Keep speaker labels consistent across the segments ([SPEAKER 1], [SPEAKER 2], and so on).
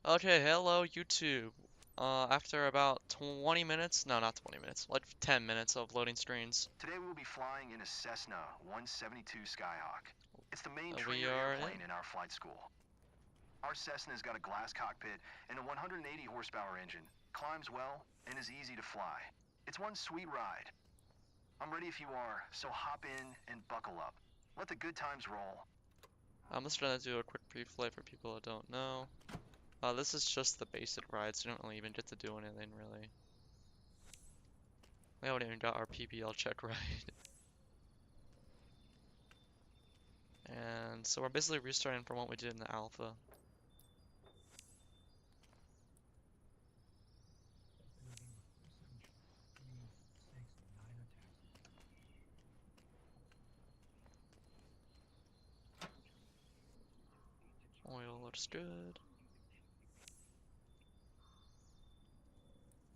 [SPEAKER 1] Okay, hello YouTube. After about 20 minutes, no, not 20 minutes, like 10 minutes of loading screens,
[SPEAKER 2] Today we will be flying in a Cessna 172 Skyhawk. It's the main
[SPEAKER 1] we
[SPEAKER 2] trainer
[SPEAKER 1] are
[SPEAKER 2] airplane
[SPEAKER 1] in.
[SPEAKER 2] in our flight school. Our Cessna's got a glass cockpit and a 180 horsepower engine, climbs well, and is easy to fly. It's one sweet ride. I'm ready if you are, so hop in and buckle up. Let the good times roll.
[SPEAKER 1] I'm just gonna do a quick pre-flight for people that don't know. This is just the basic rides. You don't really even get to do anything really. We haven't even got our PPL check right. And so we're basically restarting from what we did in the alpha. Oil looks good.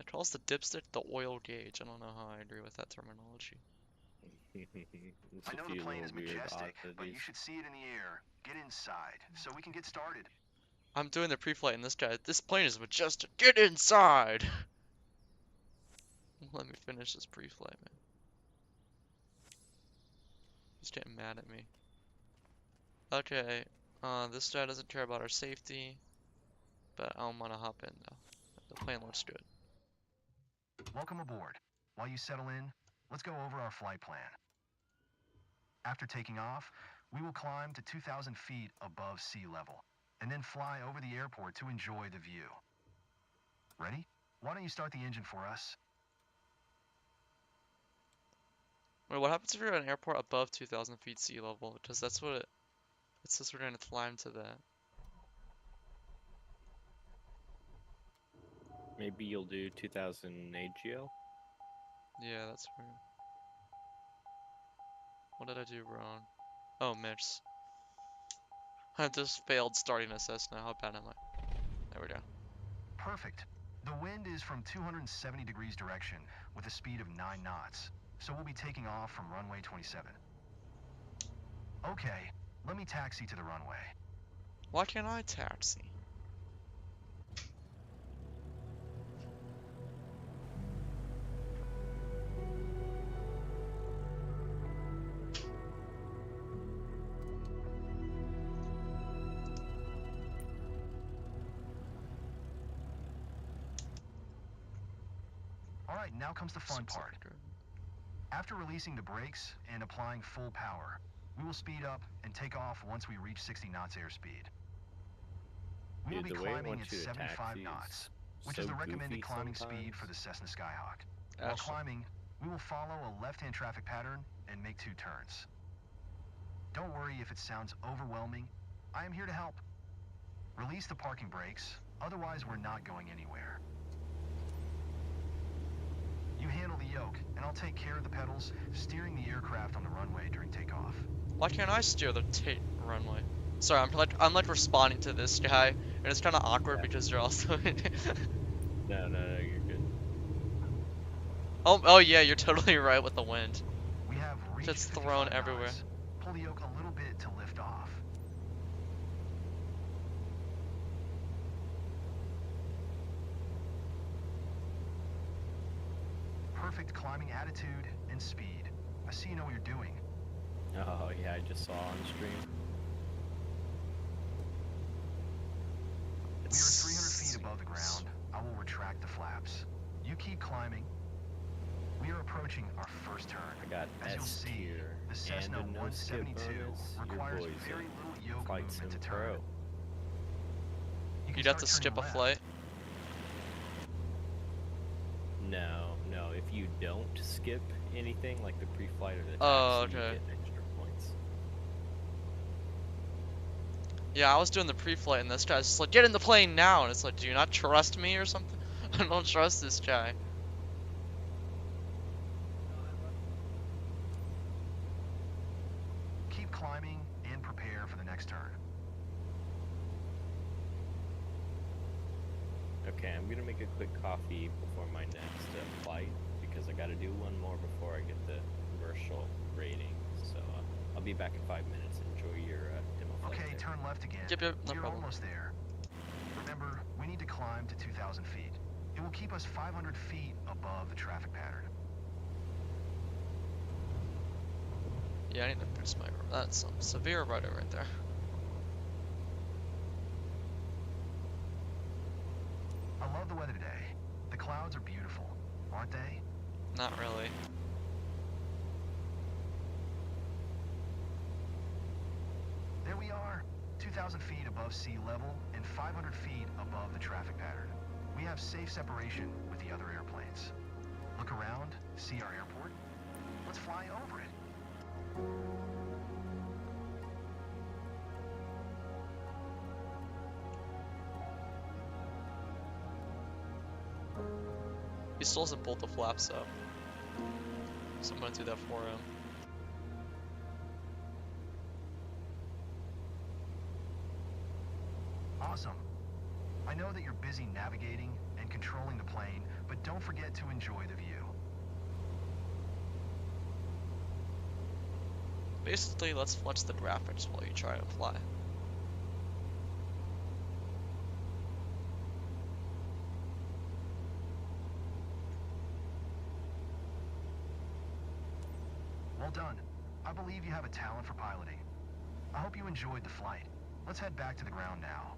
[SPEAKER 1] It calls the dipstick the oil gauge. I don't know how I agree with that terminology.
[SPEAKER 2] I know the plane is majestic, but you should see it in the air. Get inside, so we can get started.
[SPEAKER 1] I'm doing the pre-flight in this guy. This plane is majestic. Get inside! Let me finish this pre-flight, man. He's getting mad at me. Okay, this guy doesn't care about our safety, but I'm gonna hop in though. The plane looks good.
[SPEAKER 2] Welcome aboard. While you settle in, let's go over our flight plan. After taking off, we will climb to 2,000 feet above sea level, and then fly over the airport to enjoy the view. Ready? Why don't you start the engine for us?
[SPEAKER 1] Wait, what happens if you're at an airport above 2,000 feet sea level? Because that's what it says we're gonna climb to that.
[SPEAKER 3] Maybe you'll do 2000 AGL?
[SPEAKER 1] Yeah, that's weird. What did I do wrong? Oh, miss. I just failed starting a Cessna. How bad am I? There we go.
[SPEAKER 2] Perfect. The wind is from 270 degrees direction with a speed of 9 knots, so we'll be taking off from runway 27. Okay, let me taxi to the runway.
[SPEAKER 1] Why can't I taxi?
[SPEAKER 2] Alright, now comes the fun
[SPEAKER 1] Seems
[SPEAKER 2] part.
[SPEAKER 1] like
[SPEAKER 2] After releasing the brakes and applying full power, we will speed up and take off once we reach 60 knots airspeed. We will be climbing at 75 knots, which is the recommended climbing speed for the Cessna Skyhawk. While climbing, we will follow a left-hand traffic pattern and make 2 turns. Don't worry if it sounds overwhelming. I am here to help. Release the parking brakes, otherwise we're not going anywhere. You handle the yoke, and I'll take care of the pedals, steering the aircraft on the runway during takeoff.
[SPEAKER 1] Why can't I steer the runway? Sorry, I'm like responding to this guy, and it's kind of awkward because you're also.
[SPEAKER 3] No, you're good.
[SPEAKER 1] Oh yeah, you're totally right with the wind.
[SPEAKER 2] We have reached
[SPEAKER 1] It's thrown
[SPEAKER 2] 55
[SPEAKER 1] everywhere.
[SPEAKER 2] knots. Pull the yoke a little bit to lift off. Perfect climbing attitude and speed. I see you know what you're doing.
[SPEAKER 3] Oh yeah, I just saw on stream.
[SPEAKER 2] We are 300 feet above the ground. I will retract the flaps. You keep climbing. We are approaching our first turn.
[SPEAKER 3] I got
[SPEAKER 2] As you'll
[SPEAKER 3] S
[SPEAKER 2] see,
[SPEAKER 3] tier
[SPEAKER 2] the Cessna
[SPEAKER 3] and a no skip
[SPEAKER 2] 172
[SPEAKER 3] bonus. Your
[SPEAKER 2] requires
[SPEAKER 3] boys
[SPEAKER 2] very
[SPEAKER 3] in
[SPEAKER 2] little yoke
[SPEAKER 3] Flight
[SPEAKER 2] movement
[SPEAKER 3] Sim
[SPEAKER 2] to
[SPEAKER 3] Pro.
[SPEAKER 2] turn.
[SPEAKER 1] You'd have to skip a flight.
[SPEAKER 3] No, if you don't skip anything like the pre-flight or the taxi,
[SPEAKER 1] Oh,
[SPEAKER 3] you
[SPEAKER 1] okay.
[SPEAKER 3] get extra points.
[SPEAKER 1] Yeah, I was doing the pre-flight, and this guy's just like, "Get in the plane now!" And it's like, "Do you not trust me or something?" I don't trust this guy.
[SPEAKER 2] Keep climbing and prepare for the next turn.
[SPEAKER 3] Okay, I'm gonna make a quick coffee before my next flight because I gotta do one more before I get the commercial rating. So I'll be back in 5 minutes. Enjoy your demo flight.
[SPEAKER 2] Okay, turn left again.
[SPEAKER 1] Yep, no
[SPEAKER 2] We're
[SPEAKER 1] problem.
[SPEAKER 2] almost there. Remember, we climb to 2,000 feet. It will keep us 500 feet above the traffic pattern.
[SPEAKER 1] Yeah, I need to boost my. That's some severe rudder right there.
[SPEAKER 2] I love the weather today. The clouds are beautiful, aren't they?
[SPEAKER 1] Not really.
[SPEAKER 2] There we are, 2,000 feet above sea level and 500 feet above the traffic pattern. We have safe separation with the other airplanes. Look around, see our airport? Let's fly over it.
[SPEAKER 1] He still hasn't pulled the flaps up, so I'm gonna do that for him.
[SPEAKER 2] Awesome. I know that you're busy navigating and controlling the plane, but don't forget to enjoy the view.
[SPEAKER 1] Basically, let's flex the graphics while you try to fly.
[SPEAKER 2] Well done. I believe you have a talent for piloting. I hope you enjoyed the flight. Let's head back to the ground now.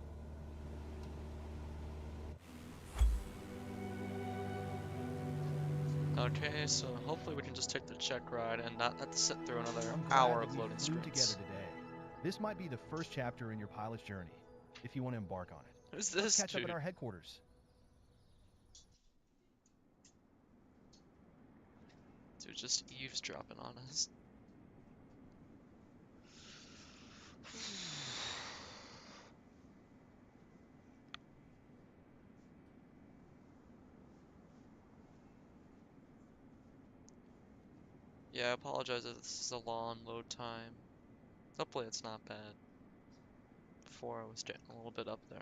[SPEAKER 1] Okay, so hopefully we can just take the check ride and not have to sit through another
[SPEAKER 2] I'm glad
[SPEAKER 1] hour
[SPEAKER 2] that
[SPEAKER 1] of
[SPEAKER 2] we
[SPEAKER 1] loading
[SPEAKER 2] flew
[SPEAKER 1] screens.
[SPEAKER 2] together today. This might be the first chapter in your pilot's journey, if you want to embark on it.
[SPEAKER 1] Who's
[SPEAKER 2] Let's
[SPEAKER 1] this
[SPEAKER 2] catch up
[SPEAKER 1] dude?
[SPEAKER 2] at our headquarters.
[SPEAKER 1] Dude, just eavesdropping on us. Yeah, I apologize if this is a long load time. Hopefully it's not bad. Before I was getting a little bit up there.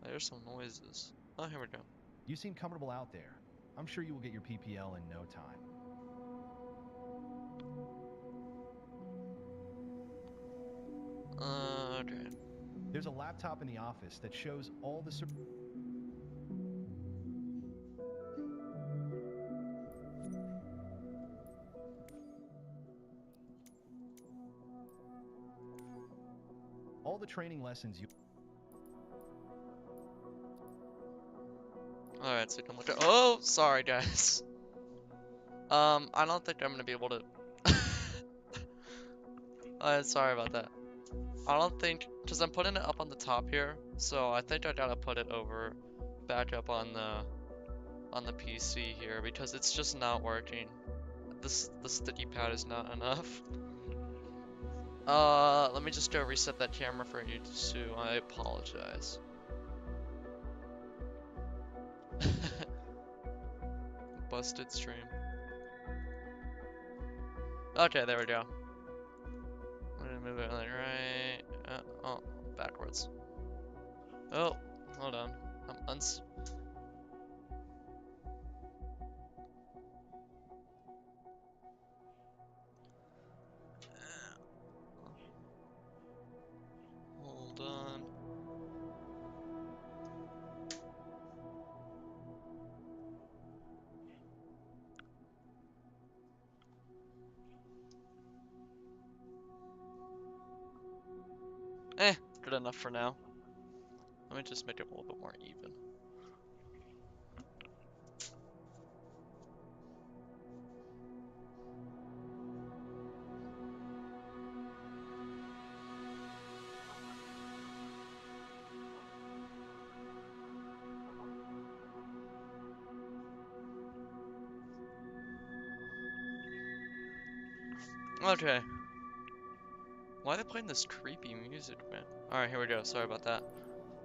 [SPEAKER 1] There's some noises. Oh, here we go.
[SPEAKER 2] You seem comfortable out there. I'm sure you will get your PPL in no time.
[SPEAKER 1] Okay.
[SPEAKER 2] There's a laptop in the office that shows all the training lessons you.
[SPEAKER 1] Alright, so you can look at. Oh, sorry guys. I don't think I'm gonna be able to. Sorry about that. I don't think, because I'm putting it up on the top here, so I think I gotta put it over, back up on the PC here, because it's just not working. The sticky pad is not enough. Let me just go reset that camera for you too. I apologize. Busted stream. Okay, there we go. I'm gonna move it like right. Oh, backwards. Oh, hold on. I'm hold on. Good enough for now. Let me just make it a little bit more even. Okay. Why are they playing this creepy music, man? Alright, here we go. Sorry about that.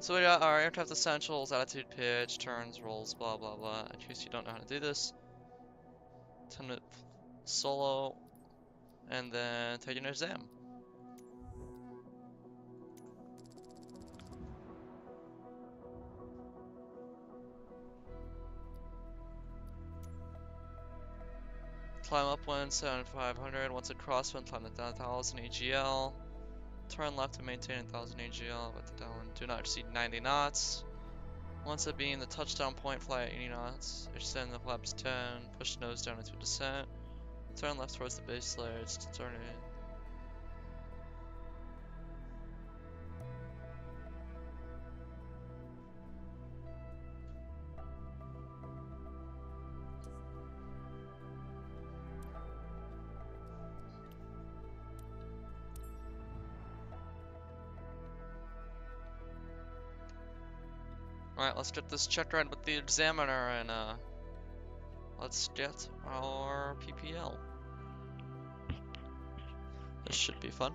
[SPEAKER 1] So we got our aircraft essentials, attitude, pitch, turns, rolls, blah blah blah. In case you don't know how to do this. 10-minute solo, and then take an exam. Climb upwind 7500. Once at crosswind, climb to 1000 AGL. Turn left to maintain 1000 AGL. But the downwind do not exceed 90 knots. Once at being the touchdown point, fly at 80 knots. Extend the flaps 10. Push nose down into descent. Turn left towards the base layer. It's turning. Alright, let's get this check ride with the examiner and let's get our PPL. This should be fun.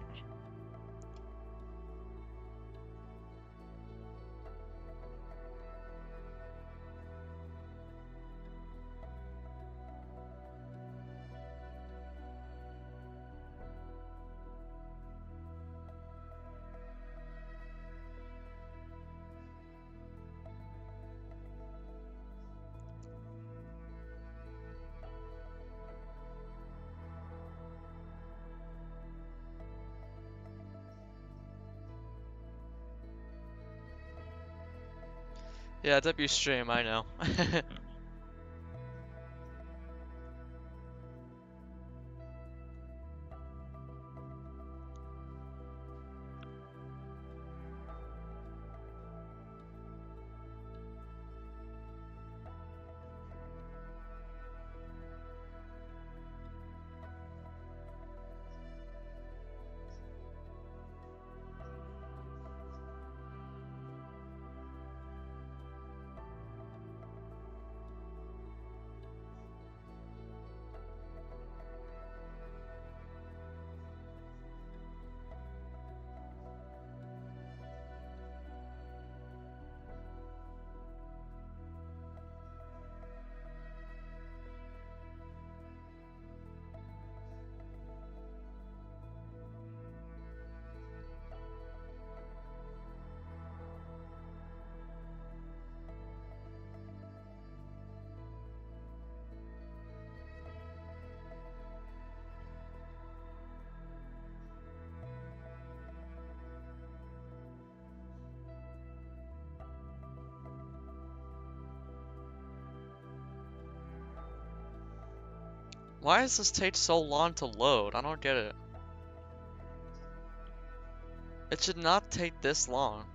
[SPEAKER 1] Yeah, debut stream, I know. Why does this take so long to load? I don't get it. It should not take this long.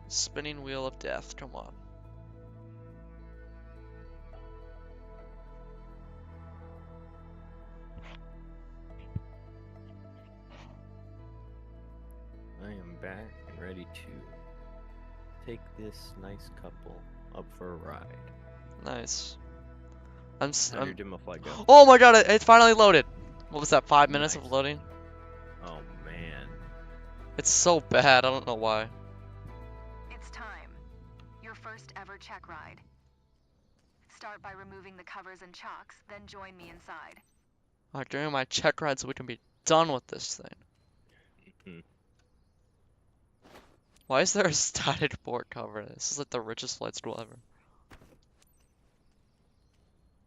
[SPEAKER 1] Spinning wheel of death, come on.
[SPEAKER 3] I am back and ready to take this nice couple up for a ride.
[SPEAKER 1] Nice.
[SPEAKER 3] How your demo flight go?
[SPEAKER 1] Oh my god, it finally loaded! What was that, 5 minutes of
[SPEAKER 3] Nice.
[SPEAKER 1] loading?
[SPEAKER 3] Oh man.
[SPEAKER 1] It's so bad, I don't know why.
[SPEAKER 4] It's time. Your first ever check ride. Start by removing the covers and chocks, then join me inside.
[SPEAKER 1] Alright, give me my check ride so we can be done with this thing. Why is there a static board cover? This is like the richest flight school ever.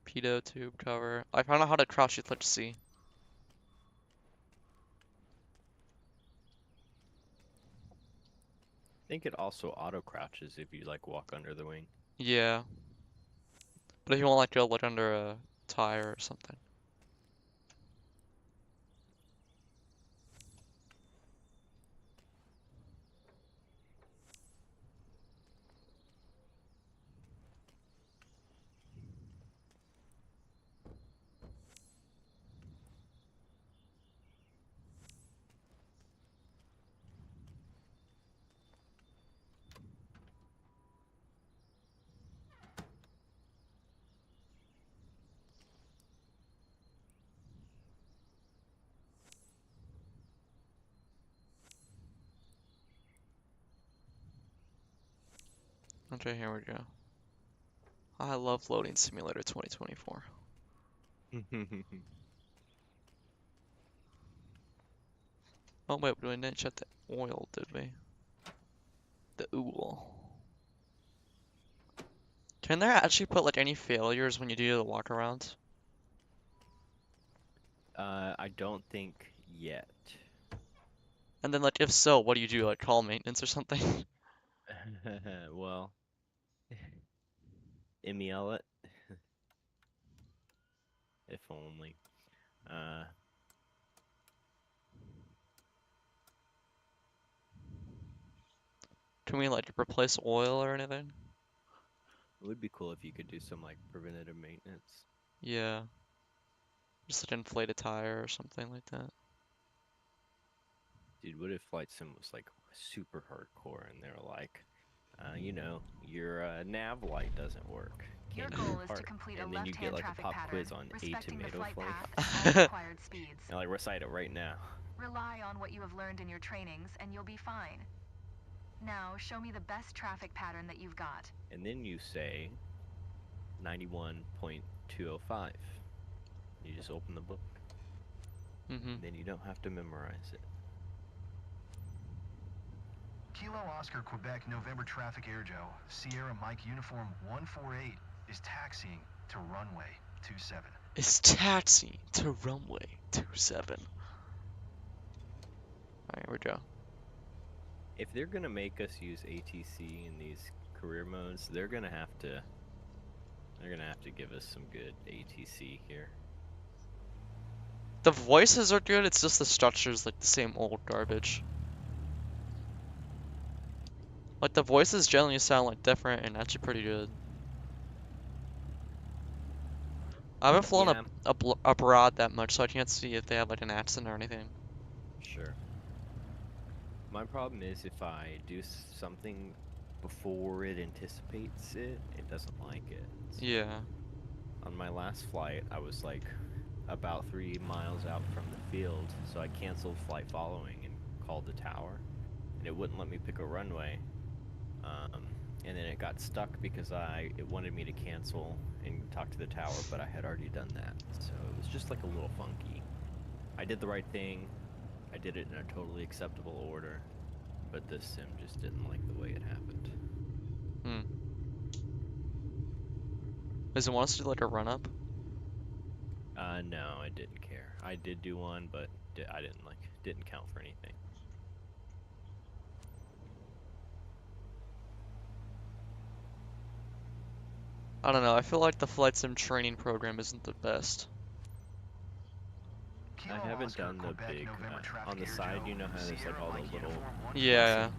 [SPEAKER 1] Pitot tube cover. I found out how to crouch with touch C.
[SPEAKER 3] I think it also auto crouches if you like walk under the wing.
[SPEAKER 1] Yeah. But if you want like go look under a tire or something. Okay, here we go. I love Loading Simulator 2024. Oh wait, we didn't check the oil, did we? The oil. Can there actually put like any failures when you do the walkaround?
[SPEAKER 3] I don't think yet.
[SPEAKER 1] And then like if so, what do you do? Like call maintenance or something?
[SPEAKER 3] Well, MEL it, if only. Uh,
[SPEAKER 1] Can we like replace oil or anything?
[SPEAKER 3] it would be cool if you could do some like preventative maintenance.
[SPEAKER 1] Yeah. Just like inflate a tire or something like that.
[SPEAKER 3] Dude, what if Flight Sim was like super hardcore and they're like, your nav light doesn't work.
[SPEAKER 4] Your
[SPEAKER 3] Can't
[SPEAKER 4] goal is to
[SPEAKER 3] park.
[SPEAKER 4] complete a
[SPEAKER 3] And then you get
[SPEAKER 4] left-hand
[SPEAKER 3] like a
[SPEAKER 4] traffic
[SPEAKER 3] pop
[SPEAKER 4] pattern,
[SPEAKER 3] quiz on a
[SPEAKER 4] respecting the
[SPEAKER 3] tomato
[SPEAKER 4] flight
[SPEAKER 3] flake.
[SPEAKER 4] path at all required speeds.
[SPEAKER 3] And like recite it right now.
[SPEAKER 4] Rely on what you have learned in your trainings, and you'll be fine. Now, show me the best traffic pattern that you've got.
[SPEAKER 3] And then you say 91.205. You just open the book.
[SPEAKER 1] Mm-hmm.
[SPEAKER 3] And then you don't have to memorize it.
[SPEAKER 2] Kilo Oscar Quebec November Traffic Air Joe, Sierra Mike Uniform 148 is taxiing to runway 27.
[SPEAKER 1] It's taxi to runway 27. Alright, here we go.
[SPEAKER 3] If they're gonna make us use ATC in these career modes, they're gonna have to give us some good ATC here.
[SPEAKER 1] The voices are good, it's just the structure's like the same old garbage. Like the voices generally sound like different and actually pretty good. I haven't flown
[SPEAKER 3] Yeah,
[SPEAKER 1] abroad that much, so I can't see if they have like an accent or anything.
[SPEAKER 3] sure. My problem is if I do something before it anticipates it, it doesn't like it. So
[SPEAKER 1] Yeah.
[SPEAKER 3] on my last flight, I was like about 3 miles out from the field, so I canceled flight following and called the tower, and it wouldn't let me pick a runway. And then it got stuck because it wanted me to cancel and talk to the tower, but I had already done that, so it was just like a little funky. I did the right thing. I did it in a totally acceptable order, but this sim just didn't like the way it happened.
[SPEAKER 1] Hmm. Does it want us to do like a run up?
[SPEAKER 3] No, I didn't care. I did do one, but I didn't count for anything.
[SPEAKER 1] I don't know, I feel like the flight sim training program isn't the best.
[SPEAKER 3] I haven't done the big, on the side, you know how there's like all the little...
[SPEAKER 1] Yeah.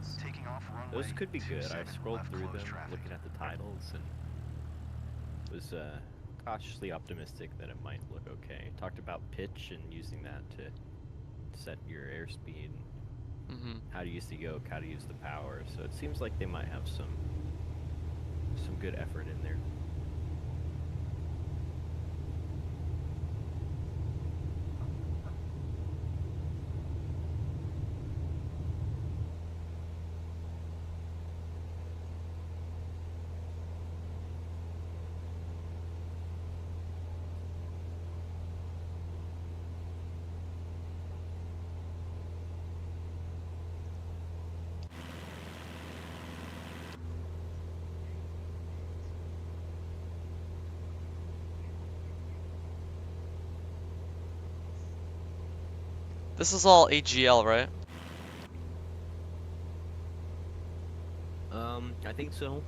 [SPEAKER 3] Those could be good. I scrolled through them, looking at the titles, and was cautiously optimistic that it might look okay. Talked about pitch and using that to set your airspeed,
[SPEAKER 1] Mm-hmm.
[SPEAKER 3] how to use the yoke, how to use the power. So it seems like they might have some good effort in there.
[SPEAKER 1] This is all AGL, right?
[SPEAKER 3] I think so.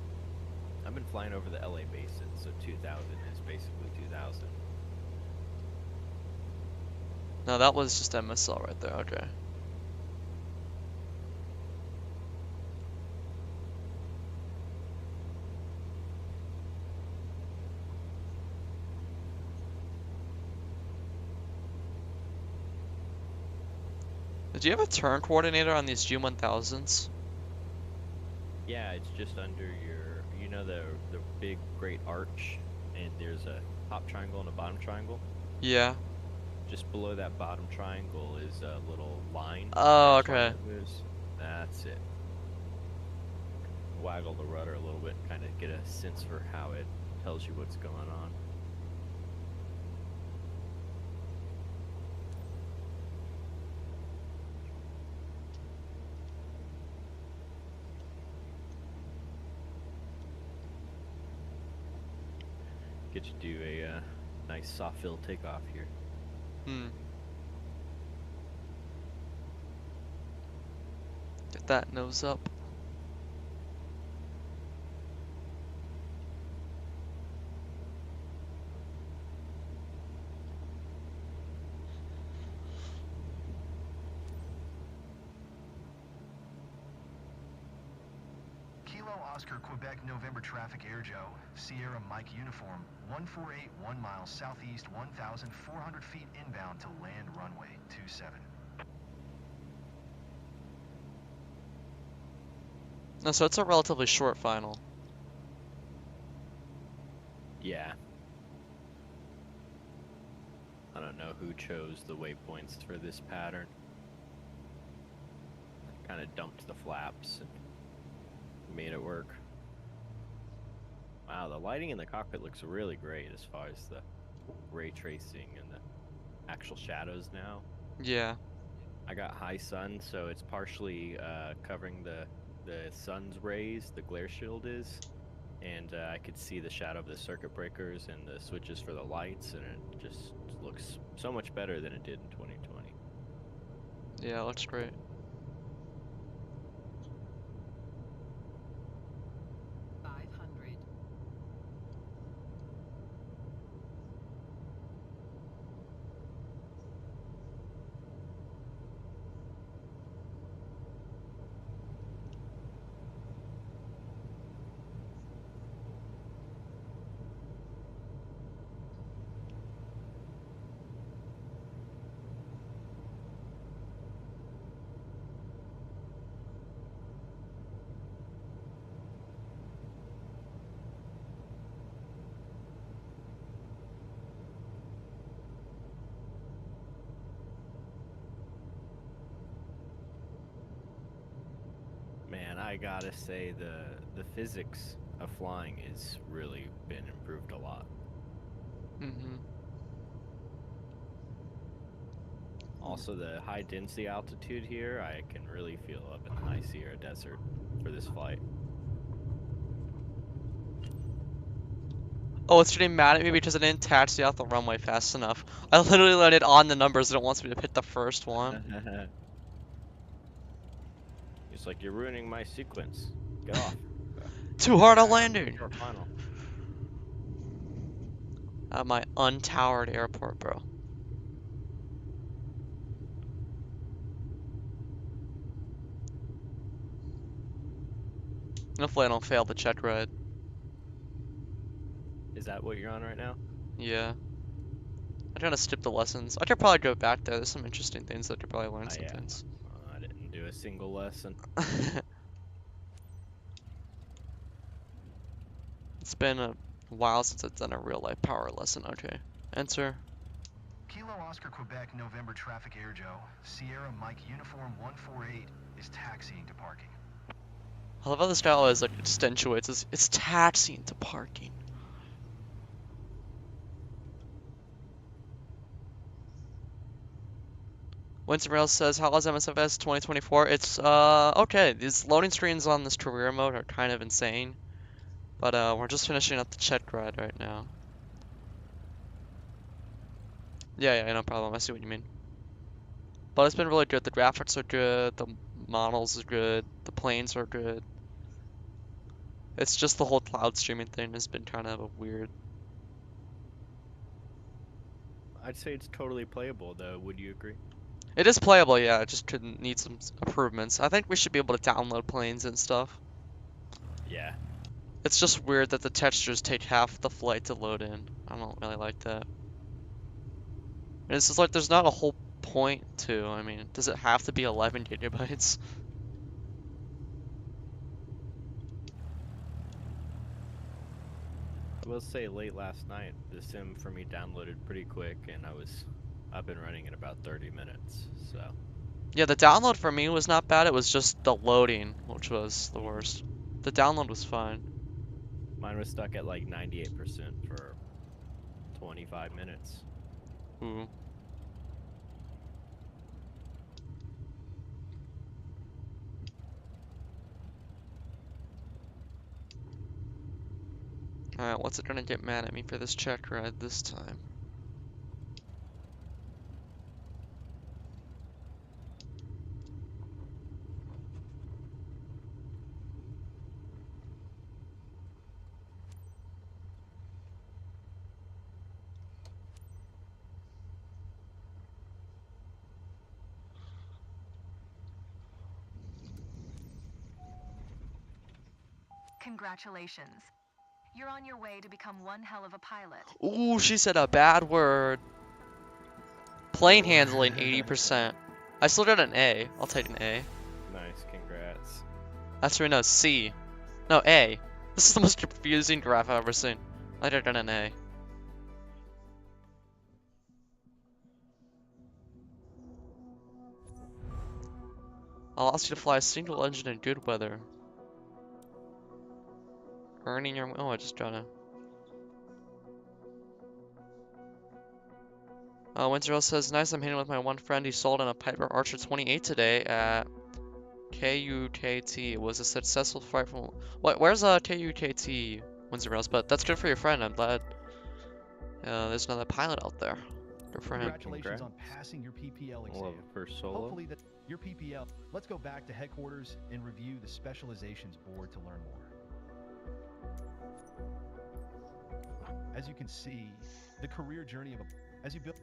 [SPEAKER 3] I've been flying over the LA basin, so 2000 is basically 2000.
[SPEAKER 1] No, that was just MSL right there, okay. Did you have a turn coordinator on these G1000s?
[SPEAKER 3] Yeah, it's just under the big great arch, and there's a top triangle and a bottom triangle.
[SPEAKER 1] Yeah.
[SPEAKER 3] Just below that bottom triangle is a little line.
[SPEAKER 1] Oh,
[SPEAKER 3] Line
[SPEAKER 1] okay.
[SPEAKER 3] that moves. That's it. waggle the rudder a little bit and kind of get a sense for how it tells you what's going on. Get you do a nice soft fill takeoff here.
[SPEAKER 1] Get that nose up.
[SPEAKER 2] Kilo Oscar Quebec November traffic Air Joe, Sierra Mike Uniform, 148 1 mile southeast 1,400 feet inbound to land runway 27.
[SPEAKER 1] No, so it's a relatively short final.
[SPEAKER 3] Yeah. I don't know who chose the waypoints for this pattern. Kind of dumped the flaps and made it work. Wow, the lighting in the cockpit looks really great as far as the ray tracing and the actual shadows now.
[SPEAKER 1] Yeah.
[SPEAKER 3] I got high sun, so it's partially covering the sun's rays, the glare shield is, and I could see the shadow of the circuit breakers and the switches for the lights, and it just looks so much better than it did in 2020.
[SPEAKER 1] Yeah, it looks great.
[SPEAKER 3] Man, I gotta say the physics of flying has really been improved a lot. Also, the high density altitude here, I can really feel up in the High Sierra Desert for this flight.
[SPEAKER 1] Oh, it's getting mad at me because I didn't taxi out the runway fast enough. I literally landed on the numbers that it wants me to hit the first one.
[SPEAKER 3] It's like, you're ruining my sequence. Get off.
[SPEAKER 1] Too hard a landing!
[SPEAKER 3] Final.
[SPEAKER 1] At my untowered airport, bro. Hopefully I don't fail the check ride.
[SPEAKER 3] Is that what you're on right now?
[SPEAKER 1] Yeah. I kind of skipped the lessons. I could probably go back there. There's some interesting things that I could probably learn some things.
[SPEAKER 3] I didn't do a single lesson.
[SPEAKER 1] It's been a while since I've done a real life power lesson. Okay. Enter.
[SPEAKER 2] Kilo Oscar Quebec November traffic Air Joe, Sierra Mike Uniform 148 is taxiing to parking.
[SPEAKER 1] I love how this guy always like accentuates. It's taxiing to parking. Winston Rails says, how is MSFS 2024? It's, okay. These loading screens on this career mode are kind of insane. But, we're just finishing up the check ride right now. Yeah, no problem. I see what you mean. But it's been really good. The graphics are good. The models are good. The planes are good. It's just the whole cloud streaming thing has been kind of a weird.
[SPEAKER 3] I'd say it's totally playable, though. Would you agree?
[SPEAKER 1] It is playable, yeah. It just could need some improvements. I think we should be able to download planes and stuff.
[SPEAKER 3] Yeah.
[SPEAKER 1] It's just weird that the textures take half the flight to load in. I don't really like that. And it's just like there's not a whole point to. I mean, does it have to be 11 gigabytes?
[SPEAKER 3] I will say late last night, the sim for me downloaded pretty quick, and I was up and running in about 30 minutes, so.
[SPEAKER 1] Yeah, the download for me was not bad. It was just the loading, which was the worst. The download was fine.
[SPEAKER 3] Mine was stuck at like 98% for 25 minutes.
[SPEAKER 1] Ooh. Alright, what's it gonna get mad at me for this check ride this time?
[SPEAKER 4] Congratulations. You're on your way to become one hell of a pilot.
[SPEAKER 1] Ooh, she said a bad word. Plane handling, 80%. I still got an A. I'll take an A.
[SPEAKER 3] Nice, congrats.
[SPEAKER 1] That's right, no, C. No, A. This is the most confusing graph I've ever seen. I got an A. I'll ask you to fly a single engine in good weather. Earning your... Oh, I just got a... Winterell says, nice, I'm hanging with my one friend. He sold on a Piper Archer 28 today at KUKT. It was a successful flight from... What? Where's KUKT, Winterell? But that's good for your friend. I'm glad there's another pilot out there. Good for him.
[SPEAKER 2] Congratulations on passing your PPL exam.
[SPEAKER 3] Love for solo.
[SPEAKER 2] Hopefully that your PPL. Let's go back to headquarters and review the specializations board to learn more. As you can see, the career journey of as you build.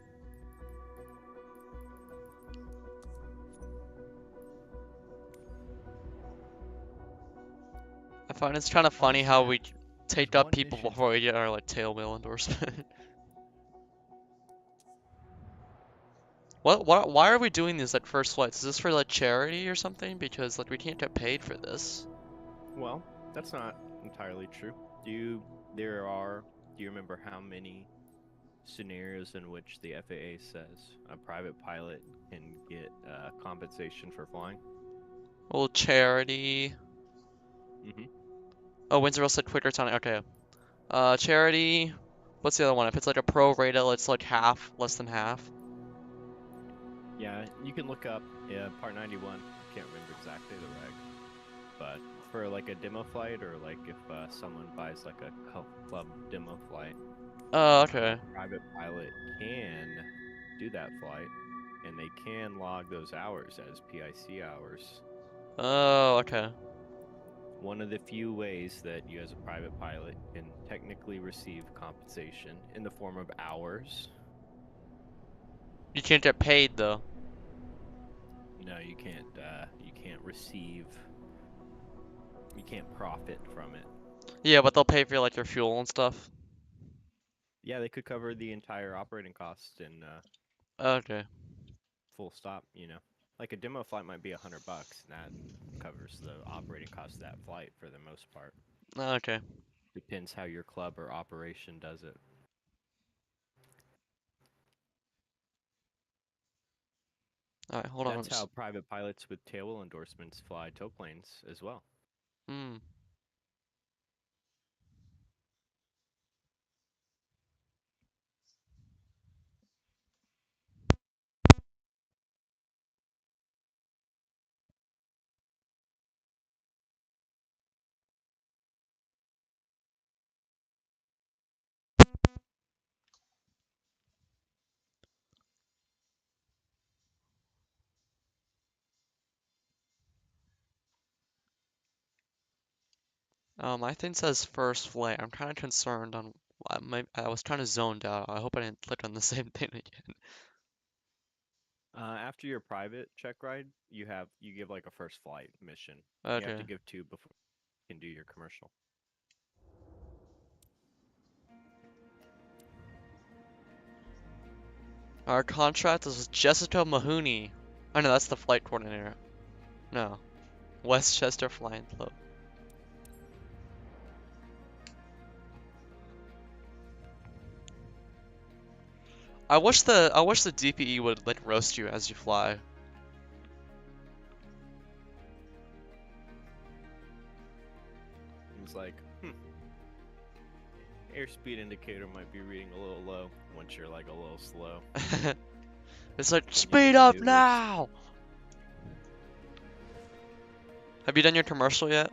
[SPEAKER 1] I find it's kind of funny how we take up
[SPEAKER 2] one
[SPEAKER 1] people
[SPEAKER 2] mission.
[SPEAKER 1] before we get our like tail wheel endorsement. Why are we doing these like first flights? Is this for like charity or something? Because like we can't get paid for this.
[SPEAKER 3] Well, that's not entirely true. Do you remember how many scenarios in which the FAA says a private pilot can get compensation for flying?
[SPEAKER 1] Well, charity.
[SPEAKER 3] Mm-hmm.
[SPEAKER 1] Oh, Windsor said quicker time. Okay. Charity. What's the other one? If it's like a pro rata, it's like half, less than half.
[SPEAKER 3] Yeah, you can look up Part 91. Can't remember exactly the reg, but for like a demo flight or like if someone buys like a club demo flight,
[SPEAKER 1] Oh, okay.
[SPEAKER 3] a private pilot can do that flight, and they can log those hours as PIC hours.
[SPEAKER 1] Oh, okay.
[SPEAKER 3] One of the few ways that you as a private pilot can technically receive compensation in the form of hours.
[SPEAKER 1] You can't get paid though.
[SPEAKER 3] No, you can't receive, you can't profit from it.
[SPEAKER 1] Yeah, but they'll pay for like your fuel and stuff.
[SPEAKER 3] Yeah, they could cover the entire operating cost in
[SPEAKER 1] Okay.
[SPEAKER 3] full stop, you know. Like a demo flight might be $100, and that covers the operating cost of that flight for the most part.
[SPEAKER 1] Okay.
[SPEAKER 3] Depends how your club or operation does it.
[SPEAKER 1] Alright, hold on.
[SPEAKER 3] That's how private pilots with tailwheel endorsements fly tow planes as well.
[SPEAKER 1] Hmm. My thing says first flight. I'm kind of concerned on. I was kind of zoned out. I hope I didn't click on the same thing again.
[SPEAKER 3] After your private check ride, you give like a first flight mission. You have
[SPEAKER 1] Okay.
[SPEAKER 3] to give 2 before you can do your commercial.
[SPEAKER 1] Our contract is with Jessica Mahoney. Oh no, that's the flight coordinator. No. Westchester Flying Club. I wish the DPE would like roast you as you fly.
[SPEAKER 3] was like, airspeed indicator might be reading a little low once you're like a little slow.
[SPEAKER 1] It's like,
[SPEAKER 3] And
[SPEAKER 1] speed up now! Have you done your commercial yet?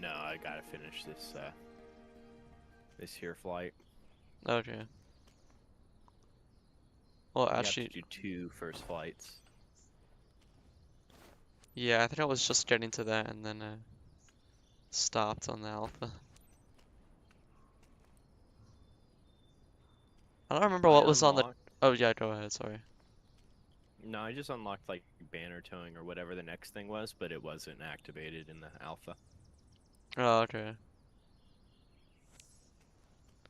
[SPEAKER 3] No, I gotta finish this, this here flight.
[SPEAKER 1] Okay. Well,
[SPEAKER 3] You
[SPEAKER 1] actually,
[SPEAKER 3] have to do 2 first flights.
[SPEAKER 1] yeah, I think I was just getting to that and then stopped on the alpha. I don't remember what was on the. Oh yeah, go ahead. Sorry.
[SPEAKER 3] No, I just unlocked like banner towing or whatever the next thing was, but it wasn't activated in the alpha.
[SPEAKER 1] Oh, okay.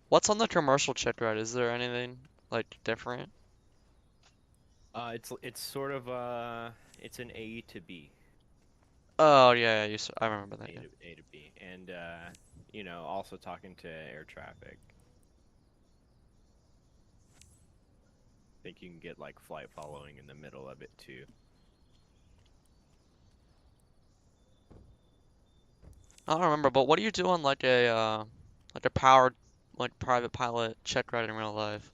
[SPEAKER 1] What's on the commercial check ride? Is there anything like different?
[SPEAKER 3] It's sort of it's an A to B.
[SPEAKER 1] Oh yeah, I remember that. Yeah.
[SPEAKER 3] A to B, and you know, also talking to air traffic. I think you can get like flight following in the middle of it too.
[SPEAKER 1] I don't remember, but what do you do on like a powered like private pilot check ride in real life?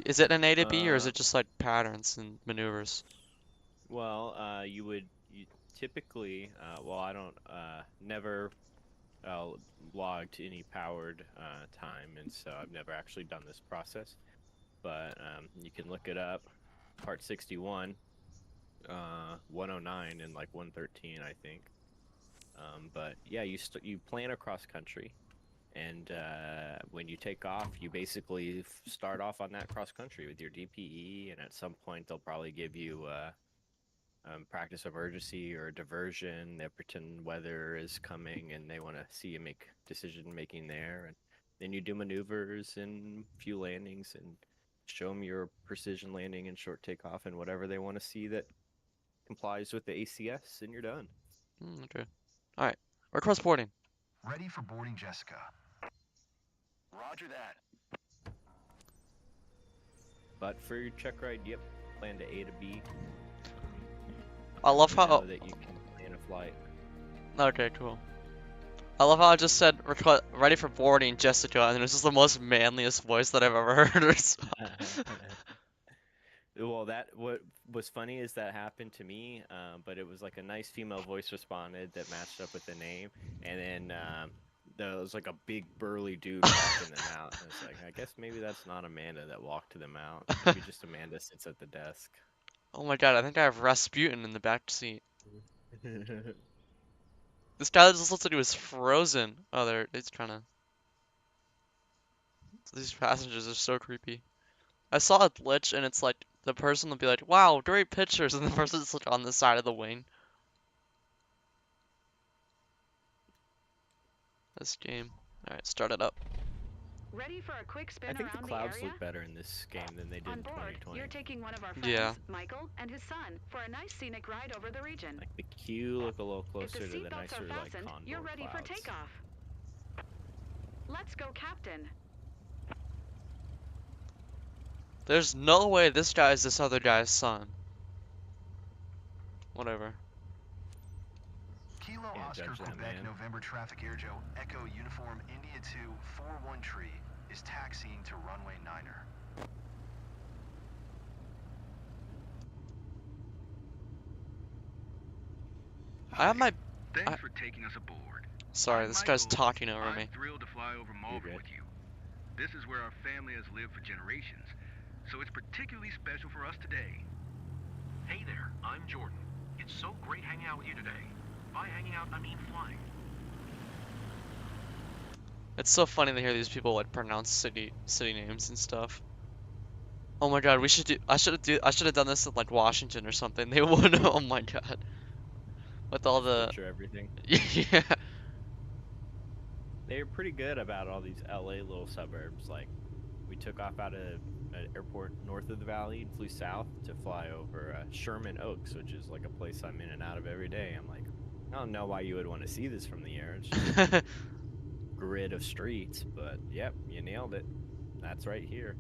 [SPEAKER 1] Is it an A to B or is
[SPEAKER 3] Uh,
[SPEAKER 1] it just like patterns and maneuvers?
[SPEAKER 3] well, you typically, well, I don't never logged any powered time, and so I've never actually done this process. But you can look it up. Part 61, 109, and like 113, I think. But yeah, you plan across country, and when you take off, you basically start off on that cross country with your DPE, and at some point they'll probably give you practice emergency or diversion. They pretend weather is coming, and they want to see you make decision making there, and then you do maneuvers and few landings and show them your precision landing and short takeoff and whatever they want to see that complies with the ACS, and you're done.
[SPEAKER 1] Okay. All right. We're cross boarding.
[SPEAKER 2] Ready for boarding, Jessica. Roger that.
[SPEAKER 3] But for your check ride, yep, plan to A to B.
[SPEAKER 1] I love
[SPEAKER 3] You
[SPEAKER 1] how.
[SPEAKER 3] know that you can plan a flight.
[SPEAKER 1] Okay, cool. I love how I just said ready for boarding, Jessica, and it's just the most manliest voice that I've ever heard.
[SPEAKER 3] Well, what was funny is that happened to me, but it was like a nice female voice responded that matched up with the name, and then there was like a big burly dude walking them out. And it's like, I guess maybe that's not Amanda that walked them out. Maybe just Amanda sits at the desk.
[SPEAKER 1] Oh my god, I think I have Rasputin in the back seat. This guy just looks like he was frozen. Oh, he's trying to. These passengers are so creepy. I saw a glitch, and it's like the person will be like, "Wow, great pictures," and the person's like on the side of the wing. This game. All right, start it up.
[SPEAKER 4] Ready for a quick spin
[SPEAKER 3] I think the
[SPEAKER 4] around
[SPEAKER 3] clouds
[SPEAKER 4] the area?
[SPEAKER 3] look better in this game than they did
[SPEAKER 4] On
[SPEAKER 3] in
[SPEAKER 4] board,
[SPEAKER 3] 2020.
[SPEAKER 4] you're taking one of our friends,
[SPEAKER 1] Yeah.
[SPEAKER 4] Michael, and his son, for a nice scenic ride over the region.
[SPEAKER 3] Like the queue look a little
[SPEAKER 4] If the
[SPEAKER 3] closer to the
[SPEAKER 4] seatbelts
[SPEAKER 3] nicer
[SPEAKER 4] are
[SPEAKER 3] like
[SPEAKER 4] fastened,
[SPEAKER 3] Condor
[SPEAKER 4] you're ready for
[SPEAKER 3] clouds.
[SPEAKER 4] takeoff. Let's go, Captain.
[SPEAKER 1] There's no way this guy is this other guy's son. Whatever.
[SPEAKER 2] Kilo
[SPEAKER 3] Can't
[SPEAKER 2] Oscar
[SPEAKER 3] judge that,
[SPEAKER 2] Quebec
[SPEAKER 3] man.
[SPEAKER 2] November Traffic Air Joe Echo Uniform India 2 41 Tree is taxiing to runway 9er.
[SPEAKER 1] I have my.
[SPEAKER 5] Thanks for taking us aboard.
[SPEAKER 1] Sorry,
[SPEAKER 5] I'm
[SPEAKER 1] this guy's
[SPEAKER 5] Michael.
[SPEAKER 1] talking over me.
[SPEAKER 5] I'm thrilled to fly over Malvern with you. This is where our family has lived for generations, so it's particularly special for us today.
[SPEAKER 6] Hey there, I'm Jordan. It's so great hanging out with you today. By hanging out, I mean flying.
[SPEAKER 1] It's so funny to hear these people like pronounce city names and stuff. Oh my god, we should do. I should have done this in like Washington or something. They would. Oh my god. With all the.
[SPEAKER 3] Butcher everything.
[SPEAKER 1] Yeah.
[SPEAKER 3] They're pretty good about all these LA little suburbs. Like, we took off out of an airport north of the valley and flew south to fly over Sherman Oaks, which is like a place I'm in and out of every day. I'm like, I don't know why you would want to see this from the air. It's just a grid of streets, but yep, you nailed it. That's right here.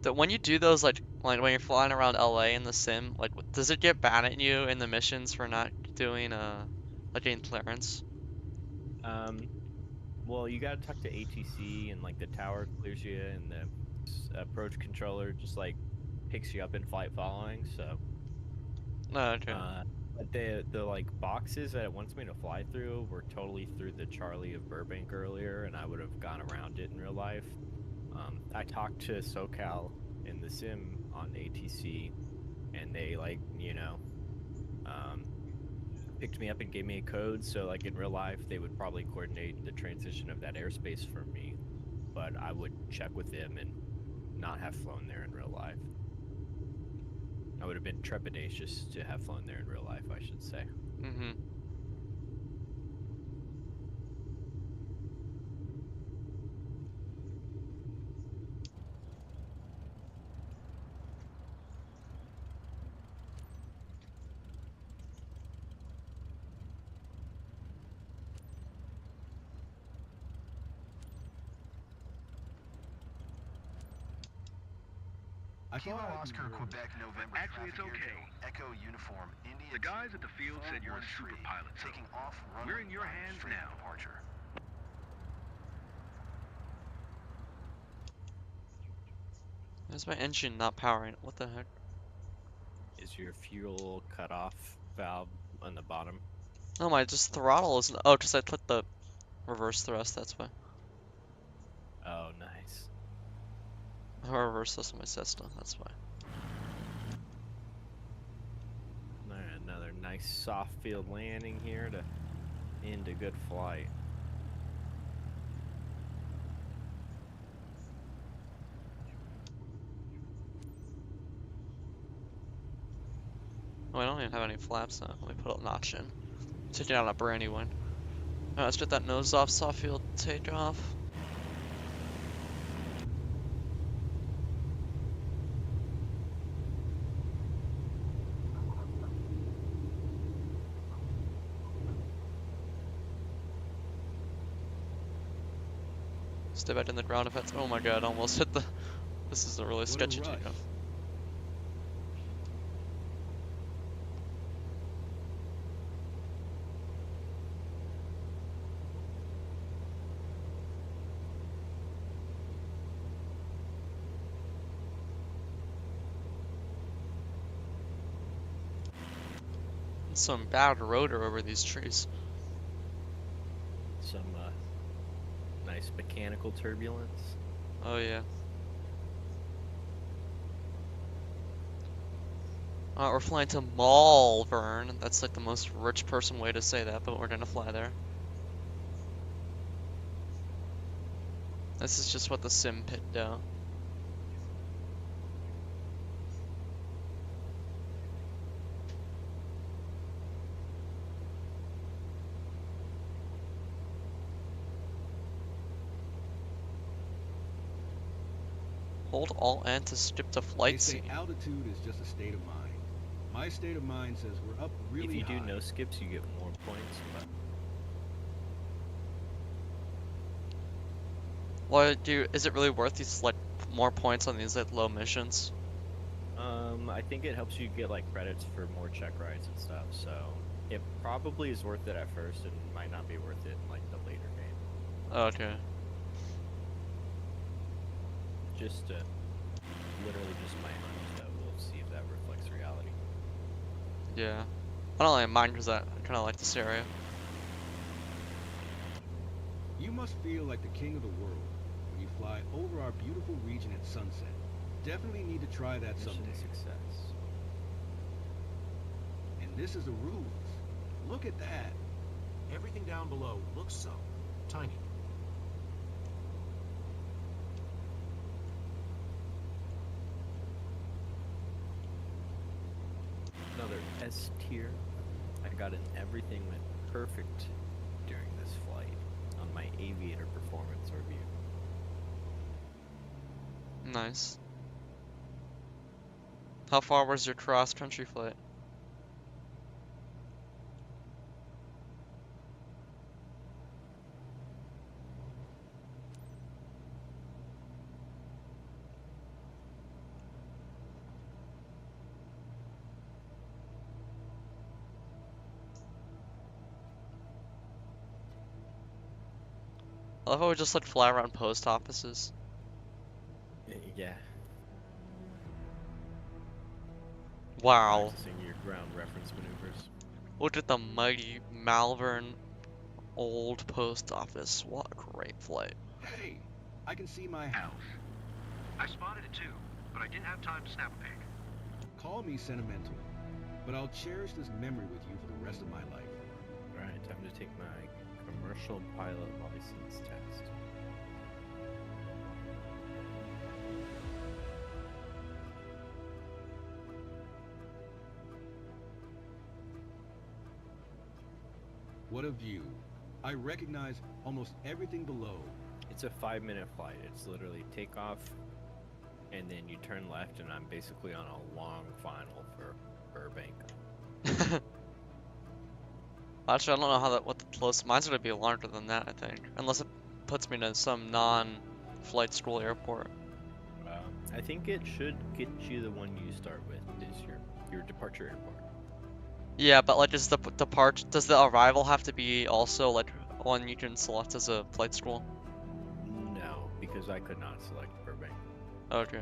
[SPEAKER 1] That when you do those, like when you're flying around LA in the sim, like does it get bad at you in the missions for not doing like getting clearance?
[SPEAKER 3] Um, well, you gotta talk to ATC, and like the tower clears you, and the approach controller just like picks you up in flight following. So,
[SPEAKER 1] No, okay.
[SPEAKER 3] but the like boxes that it wants me to fly through were totally through the Charlie of Burbank earlier, and I would have gone around it in real life. I talked to SoCal in the sim on ATC, and they like um, picked me up and gave me a code. So like in real life, they would probably coordinate the transition of that airspace for me, but I would check with them and not have flown there in real life. I would have been trepidatious to have flown there in real life, I should say.
[SPEAKER 1] Mm-hmm.
[SPEAKER 2] Kilo Oscar, Quebec, November.
[SPEAKER 5] Actually, it's okay.
[SPEAKER 2] Echo uniform, India.
[SPEAKER 5] The guys at the field said you're a super pilot, so
[SPEAKER 2] taking off.
[SPEAKER 5] we're in your hands now.
[SPEAKER 2] Departure.
[SPEAKER 1] Where's my engine not powering? What the heck?
[SPEAKER 3] Is your fuel cutoff valve on the bottom?
[SPEAKER 1] Oh my, just throttle isn't. Oh, because I put the reverse thrust. That's why.
[SPEAKER 3] Oh, nice.
[SPEAKER 1] I reverse thrust on my Cessna. That's why.
[SPEAKER 3] Alright, another nice soft field landing here to end a good flight.
[SPEAKER 1] Oh, I don't even have any flaps now. Let me put a notch in. Taking out a brand new one. Alright, let's get that nose off soft field takeoff. Stay back in the ground if that's. Oh my god, almost hit the. This is a really sketchy takeoff. Some bad rotor over these trees.
[SPEAKER 3] Some nice mechanical turbulence.
[SPEAKER 1] Oh yeah. We're flying to Malvern. That's like the most rich person way to say that, but we're gonna fly there. This is just what the sim picked out. Hold Alt N to skip to flight scene.
[SPEAKER 7] Altitude is just a state of mind. My state of mind says we're up really
[SPEAKER 3] If you
[SPEAKER 7] high.
[SPEAKER 3] do no skips, you get more points. But
[SPEAKER 1] Well, is it really worth these like more points on these like low missions?
[SPEAKER 3] I think it helps you get like credits for more check rides and stuff. So it probably is worth it at first, and might not be worth it in like the later game.
[SPEAKER 1] Oh, okay.
[SPEAKER 3] Just literally just my hunch, though. We'll see if that reflects reality.
[SPEAKER 1] Yeah. I don't really mind because I kind of like this area.
[SPEAKER 7] You must feel like the king of the world when you fly over our beautiful region at sunset. Definitely need to try that
[SPEAKER 3] Mission
[SPEAKER 7] someday.
[SPEAKER 3] success.
[SPEAKER 7] And this is the rules. Look at that.
[SPEAKER 6] Everything down below looks so tiny.
[SPEAKER 3] Another S tier. I got in everything went perfect during this flight on my aviator performance review.
[SPEAKER 1] Nice. How far was your cross-country flight? love how we just like fly around post offices.
[SPEAKER 3] Yeah.
[SPEAKER 1] Wow.
[SPEAKER 3] Practicing your ground reference maneuvers.
[SPEAKER 1] Look at the mighty Malvern old post office. What a great flight.
[SPEAKER 7] Hey, I can see my house.
[SPEAKER 6] I spotted it too, but I didn't have time to snap a pic.
[SPEAKER 7] Call me sentimental, but I'll cherish this memory with you for the rest of my life.
[SPEAKER 3] Alright, time to take my commercial pilot license test.
[SPEAKER 7] What a view. I recognize almost everything below.
[SPEAKER 3] It's a 5-minute flight. It's literally takeoff, and then you turn left, and I'm basically on a long final for Burbank.
[SPEAKER 1] Actually, I don't know how what the close. Mine's gonna be longer than that, I think, unless it puts me to some non-flight school airport.
[SPEAKER 3] I think it should get you the one you start with is your departure airport.
[SPEAKER 1] Yeah, but like, is the does the arrival have to be also like one you can select as a flight school?
[SPEAKER 3] No, because I could not select Burbank.
[SPEAKER 1] Okay.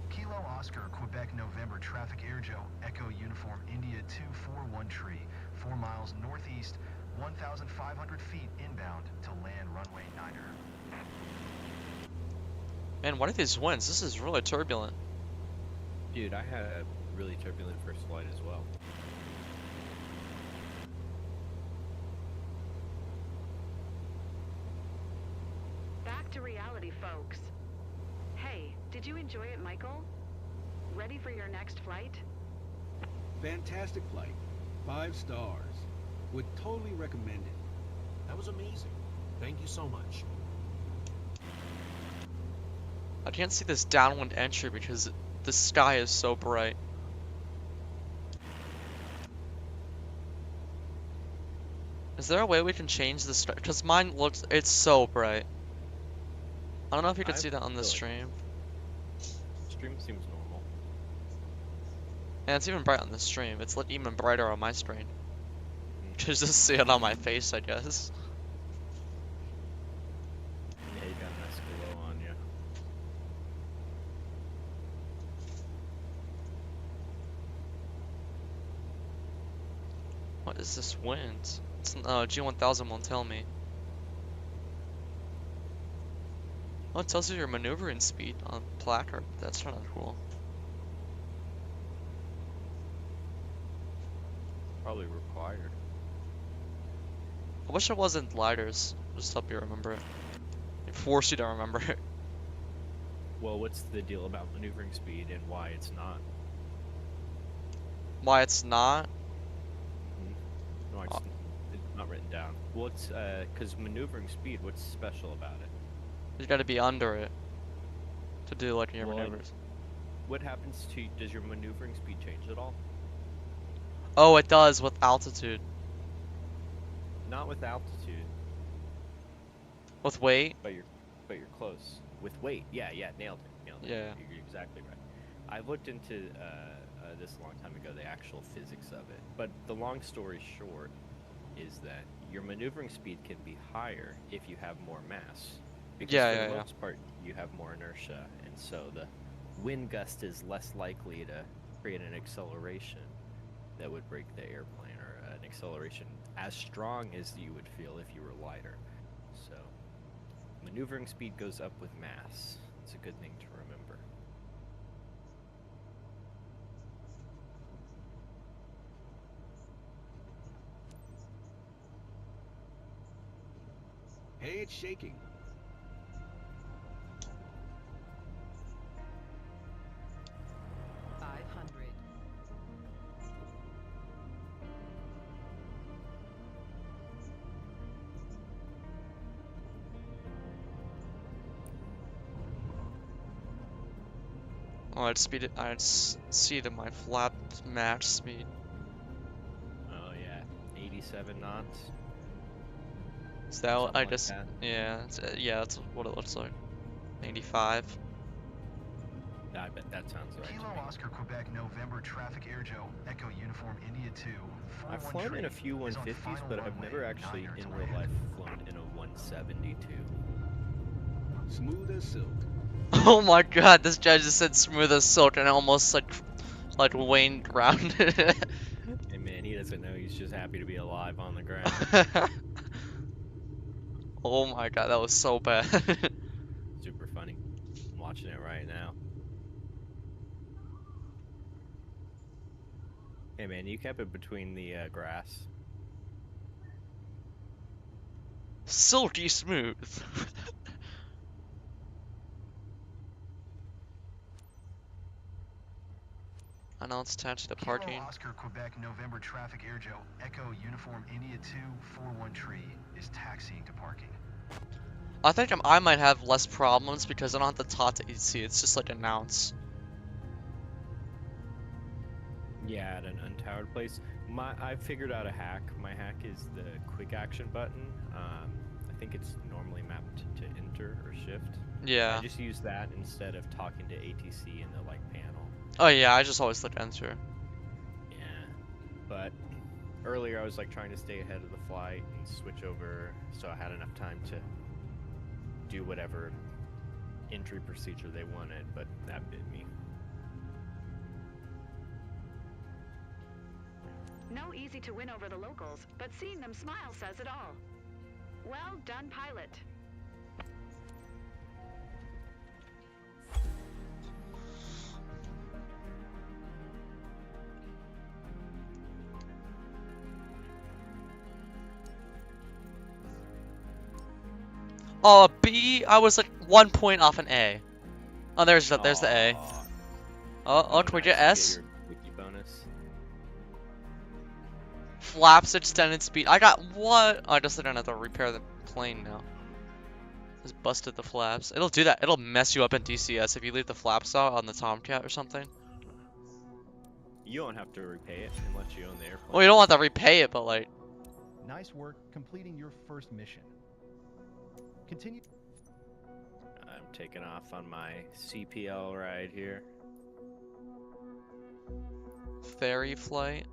[SPEAKER 2] Kilo Oscar, Quebec, November, traffic Air Joe, Echo Uniform, India 241 tree, 4 miles northeast, 1,500 feet inbound to land runway 9er.
[SPEAKER 1] Man, what are these winds? This is really turbulent.
[SPEAKER 3] Dude, I had a really turbulent first flight as well.
[SPEAKER 8] Back to reality, folks. Hey, did you enjoy it, Michael? Ready for your next flight?
[SPEAKER 7] Fantastic flight. 5 stars. Would totally recommend it.
[SPEAKER 6] That was amazing. Thank you so much.
[SPEAKER 1] I can't see this downwind entry because the sky is so bright. Is there a way we can change the star? Because mine looks, it's so bright. I don't know if you can see that on the stream.
[SPEAKER 3] Stream seems normal.
[SPEAKER 1] And it's even bright on the stream. It's like even brighter on my screen. Just to see it on my face, I guess.
[SPEAKER 3] Yeah, you got an Escalo on you.
[SPEAKER 1] What is this wind? It's, G1000 won't tell me. Oh, it tells you your maneuvering speed on placard. That's kind of cool.
[SPEAKER 3] Probably required.
[SPEAKER 1] I wish it wasn't gliders. Just help you remember it. It force you to remember it.
[SPEAKER 3] Well, what's the deal about maneuvering speed and why it's not?
[SPEAKER 1] Why it's not?
[SPEAKER 3] No, it's not written down. What's because maneuvering speed? What's special about it?
[SPEAKER 1] You gotta be under it to do like your
[SPEAKER 3] Well,
[SPEAKER 1] maneuvers.
[SPEAKER 3] What happens to? Does your maneuvering speed change at all?
[SPEAKER 1] Oh, it does with altitude.
[SPEAKER 3] Not with altitude,
[SPEAKER 1] With weight?
[SPEAKER 3] but you're close. With weight, yeah, nailed it.
[SPEAKER 1] Yeah.
[SPEAKER 3] You're exactly right. I looked into this a long time ago, the actual physics of it. But the long story short is that your maneuvering speed can be higher if you have more mass. Because for the most part, you have more inertia, and so the wind gust is less likely to create an acceleration that would break the airplane, or an acceleration as strong as you would feel if you were lighter. So, maneuvering speed goes up with mass. It's a good thing to remember.
[SPEAKER 7] Hey, it's shaking.
[SPEAKER 1] Oh, I'd see to my flap match speed.
[SPEAKER 3] Oh yeah, 87 knots.
[SPEAKER 1] Is that what
[SPEAKER 3] Something
[SPEAKER 1] I
[SPEAKER 3] like
[SPEAKER 1] just?
[SPEAKER 3] that.
[SPEAKER 1] Yeah, that's what it looks like. 85.
[SPEAKER 3] I bet that sounds right.
[SPEAKER 2] Kilo Oscar Quebec November traffic air Joe Echo Uniform India 2
[SPEAKER 3] I've
[SPEAKER 2] 41
[SPEAKER 3] flown in a
[SPEAKER 2] tree
[SPEAKER 3] few
[SPEAKER 2] is on
[SPEAKER 3] 150s,
[SPEAKER 2] final
[SPEAKER 3] but I've
[SPEAKER 2] runway,
[SPEAKER 3] never
[SPEAKER 2] 9
[SPEAKER 3] actually
[SPEAKER 2] yards
[SPEAKER 3] in
[SPEAKER 2] away.
[SPEAKER 3] real life flown in a 172.
[SPEAKER 7] Smooth as silk.
[SPEAKER 1] Oh my god, this guy just said smooth as silk and it almost like waned around it.
[SPEAKER 3] Hey man, he doesn't know. He's just happy to be alive on the ground.
[SPEAKER 1] Oh my god, that was so bad.
[SPEAKER 3] Super funny. I'm watching it right now. Hey man, you kept it between the grass.
[SPEAKER 1] Silky smooth. Announce attached to
[SPEAKER 2] Kilo
[SPEAKER 1] parking.
[SPEAKER 2] Oscar Quebec November traffic air Joe Echo Uniform India 2 41 tree is taxiing to parking.
[SPEAKER 1] I think I might have less problems because I don't have to talk to EC. It's just like announce.
[SPEAKER 3] Yeah, at an untowered place. I figured out a hack. My hack is the quick action button. I think it's normally mapped to enter or shift.
[SPEAKER 1] Yeah.
[SPEAKER 3] I just use that instead of talking to ATC in the like panel.
[SPEAKER 1] Oh yeah, I just always click enter.
[SPEAKER 3] Yeah, but earlier I was like trying to stay ahead of the flight and switch over so I had enough time to do whatever entry procedure they wanted, but that bit me.
[SPEAKER 8] No easy to win over the locals, but seeing them smile says it all. Well done, pilot.
[SPEAKER 1] Oh, B, I was like 1 point off an A. Oh, there's the A.
[SPEAKER 3] Aw.
[SPEAKER 1] Oh, can we get S?
[SPEAKER 3] Your wiki bonus.
[SPEAKER 1] Flaps extended speed. I got what? Oh, I guess I don't have to repair the plane now. Just busted the flaps. It'll do that. It'll mess you up in DCS if you leave the flaps out on the Tomcat or something.
[SPEAKER 3] You don't have to repay it unless you own the airplane.
[SPEAKER 1] Well, you don't want to repay it, but like.
[SPEAKER 2] Nice work completing your first mission. Continue.
[SPEAKER 3] I'm taking off on my CPL ride here.
[SPEAKER 1] Ferry flight.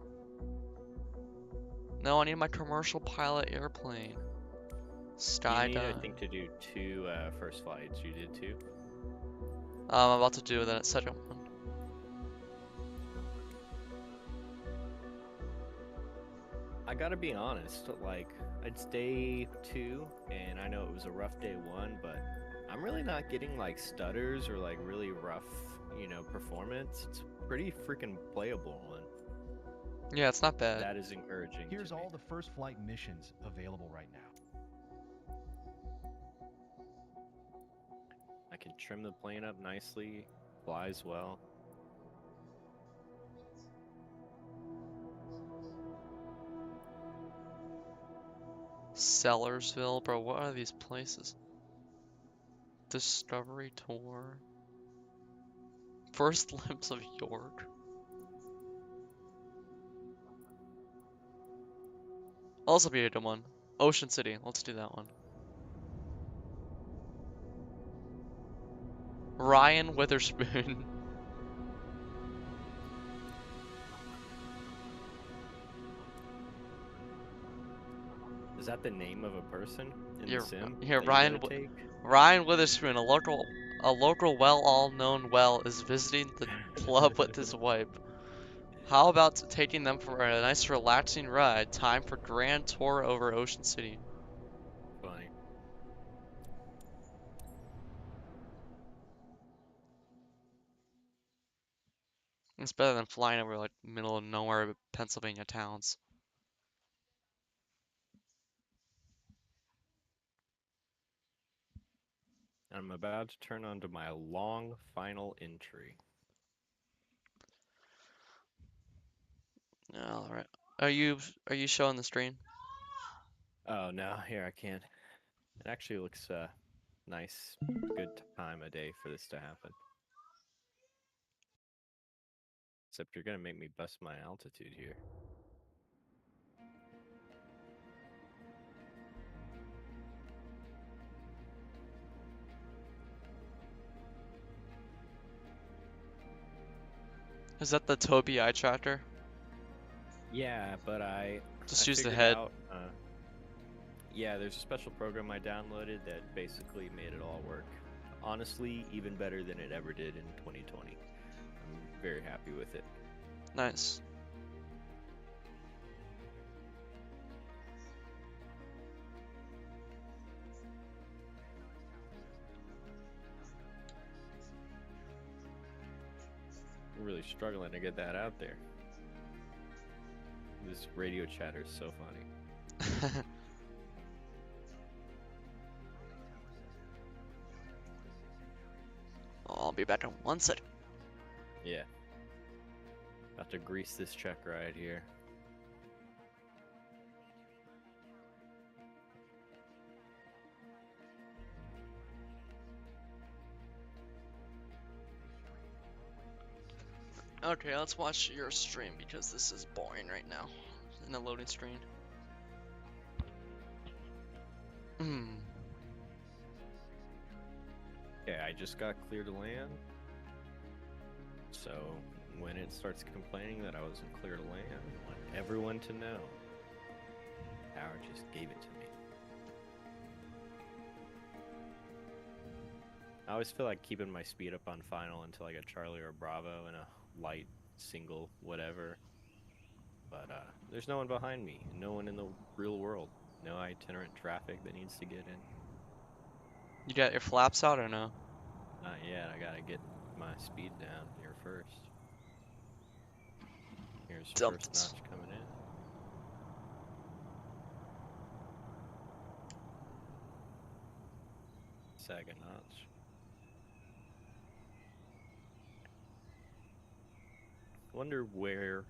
[SPEAKER 1] No, I need my commercial pilot airplane.
[SPEAKER 3] You need, I
[SPEAKER 1] Skydive.
[SPEAKER 3] think, to do 2 first flights. You did 2?
[SPEAKER 1] I'm about to do that second one.
[SPEAKER 3] I gotta be honest, like, it's day 2, and I know it was a rough day 1, but I'm really not getting, like, stutters or, like, really rough, performance. It's pretty freaking playable one.
[SPEAKER 1] Yeah, it's not bad.
[SPEAKER 3] That is encouraging.
[SPEAKER 2] Here's
[SPEAKER 3] to me.
[SPEAKER 2] all the first flight missions available right now.
[SPEAKER 3] I can trim the plane up nicely, flies well.
[SPEAKER 1] Sellersville, bro, what are these places? Discovery Tour. First glimpse of York. Also be a good one. Ocean City, let's do that one. Ryan Witherspoon.
[SPEAKER 3] Is that the name of a person in
[SPEAKER 1] Yeah,
[SPEAKER 3] the sim?
[SPEAKER 1] yeah,
[SPEAKER 3] that you
[SPEAKER 1] Ryan
[SPEAKER 3] gotta take?
[SPEAKER 1] Ryan Witherspoon, a local all-known well, is visiting the club with his wife. How about taking them for a nice relaxing ride? Time for grand tour over Ocean City.
[SPEAKER 3] Funny.
[SPEAKER 1] It's better than flying over like middle of nowhere Pennsylvania towns.
[SPEAKER 3] I'm about to turn on to my long final entry.
[SPEAKER 1] All right. Are you showing the screen?
[SPEAKER 3] Oh no, here I can't. It actually looks nice. Good time of day for this to happen. Except you're gonna make me bust my altitude here.
[SPEAKER 1] Is that the Tobii eye tractor?
[SPEAKER 3] Yeah, but I
[SPEAKER 1] Just use the
[SPEAKER 3] figured
[SPEAKER 1] head.
[SPEAKER 3] out, yeah, there's a special program I downloaded that basically made it all work. Honestly, even better than it ever did in 2020. I'm very happy with it.
[SPEAKER 1] Nice.
[SPEAKER 3] I'm really struggling to get that out there. This radio chatter is so funny.
[SPEAKER 1] I'll be back in 1 second.
[SPEAKER 3] Yeah. About to grease this check right here.
[SPEAKER 1] Okay, let's watch your stream because this is boring right now in the loading screen.
[SPEAKER 3] Okay, I just got clear to land. So when it starts complaining that I wasn't clear to land, I want everyone to know. Power just gave it to me. I always feel like keeping my speed up on final until I get Charlie or Bravo in a light single whatever. But there's no one behind me, no one in the real world, no itinerant traffic that needs to get in.
[SPEAKER 1] You got your flaps out or no?
[SPEAKER 3] Not yet, I gotta get my speed down here first. Here's
[SPEAKER 1] Dumped
[SPEAKER 3] first
[SPEAKER 1] it.
[SPEAKER 3] notch coming in. Second notch. Wonder where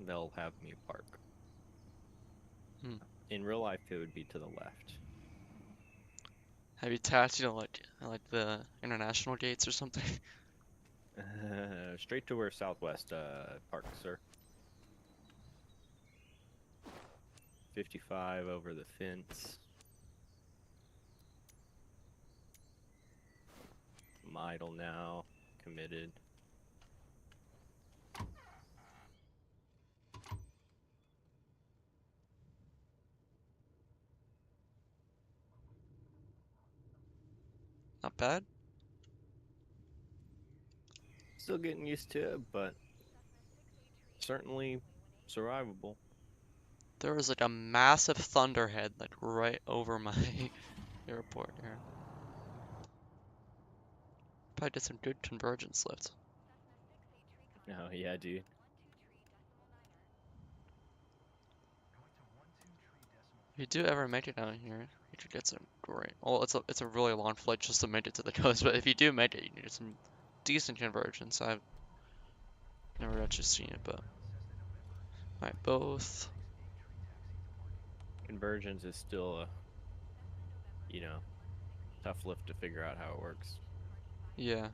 [SPEAKER 3] they'll have me park. In real life, it would be to the left.
[SPEAKER 1] Have you taxied like the international gates or something?
[SPEAKER 3] Straight to where Southwest parks, sir. 55 over the fence. I'm idle now, committed.
[SPEAKER 1] Not bad.
[SPEAKER 3] Still getting used to it, but certainly survivable.
[SPEAKER 1] There was like a massive thunderhead like right over my airport here. Probably did some good convergence lift.
[SPEAKER 3] Oh yeah, dude.
[SPEAKER 1] If you do ever make it down here, you could get some great. Well, it's a really long flight just to make it to the coast, but if you do make it, you can get some decent convergence. I've never actually seen it, but alright, both.
[SPEAKER 3] Convergence is still a, you know, tough lift to figure out how it works.
[SPEAKER 1] Yeah.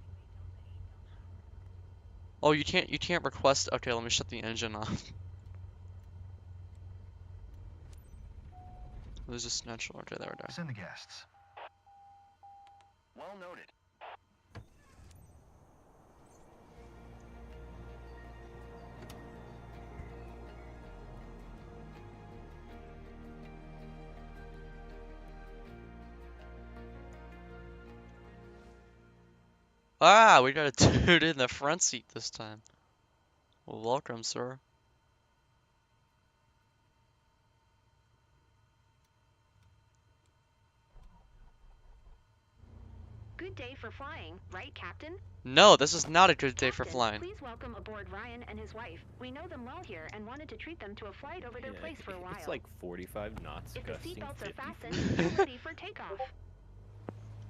[SPEAKER 1] Oh, you can't request. Okay, let me shut the engine off. There's just natural. Okay, there we go.
[SPEAKER 2] Send the guests.
[SPEAKER 5] Well noted.
[SPEAKER 1] Ah, we got a dude in the front seat this time. Well, welcome, sir.
[SPEAKER 8] Good day for flying, right, Captain?
[SPEAKER 1] No, this is not a good day for
[SPEAKER 8] Captain,
[SPEAKER 1] flying.
[SPEAKER 8] please welcome aboard Ryan and his wife. We know them well here and wanted to treat them to a flight over their place for a while.
[SPEAKER 3] It's like 45 knots.
[SPEAKER 8] If the
[SPEAKER 3] gusting
[SPEAKER 8] seatbelts
[SPEAKER 3] 50.
[SPEAKER 8] are fastened, we're ready for takeoff.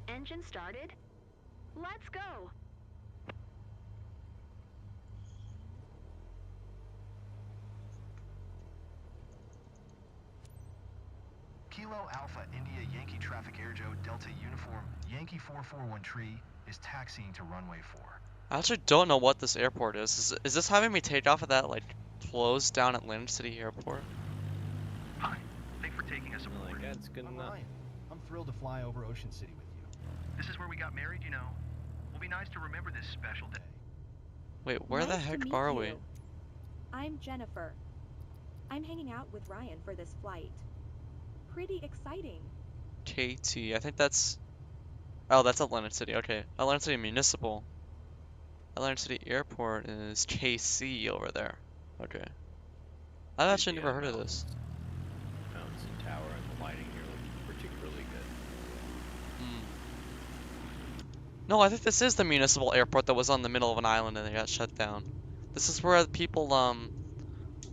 [SPEAKER 8] Engine started. Let's go.
[SPEAKER 2] Kilo Alpha India Yankee Traffic Air Joe Delta Uniform Yankee 441 Tree is taxiing to runway 4.
[SPEAKER 1] I actually don't know what this airport is. Is this having me take off of that, like, closed down Atlantic City airport?
[SPEAKER 5] Hi, thanks for taking us
[SPEAKER 3] I'm
[SPEAKER 5] aboard.
[SPEAKER 3] like, that's good
[SPEAKER 2] I'm
[SPEAKER 3] enough.
[SPEAKER 2] Ryan. I'm thrilled to fly over Ocean City with you.
[SPEAKER 5] This is where we got married, you know. Will be nice to remember this special day.
[SPEAKER 1] Wait, where the
[SPEAKER 9] Nice to
[SPEAKER 1] heck
[SPEAKER 9] meet
[SPEAKER 1] are
[SPEAKER 9] you.
[SPEAKER 1] we?
[SPEAKER 9] I'm Jennifer. I'm hanging out with Ryan for this flight. Pretty exciting.
[SPEAKER 1] KT. I think that's... Oh, that's Atlantic City. Okay. Atlantic City Municipal. Atlantic City Airport is KC over there. Okay. I've
[SPEAKER 3] Dude,
[SPEAKER 1] actually never heard of this.
[SPEAKER 3] Mountains and tower and the lighting here look particularly good.
[SPEAKER 1] Hmm. No, I think this is the municipal airport that was on the middle of an island and they got shut down. This is where the people,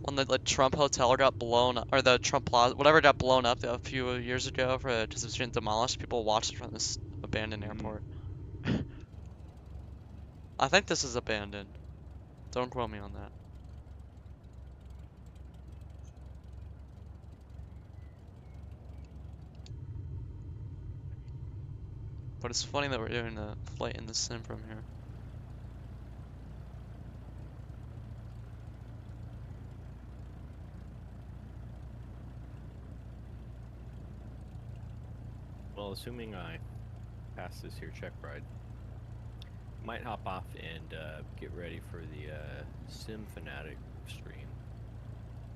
[SPEAKER 1] when the like, Trump Hotel got blown up, or the Trump Plaza, whatever got blown up a few years ago for because it's been demolished, people watched it from this abandoned airport. I think this is abandoned. Don't quote me on that. But it's funny that we're doing a flight in the sim from here.
[SPEAKER 3] Well, assuming I pass this here check ride, might hop off and get ready for the Sim Fanatic stream,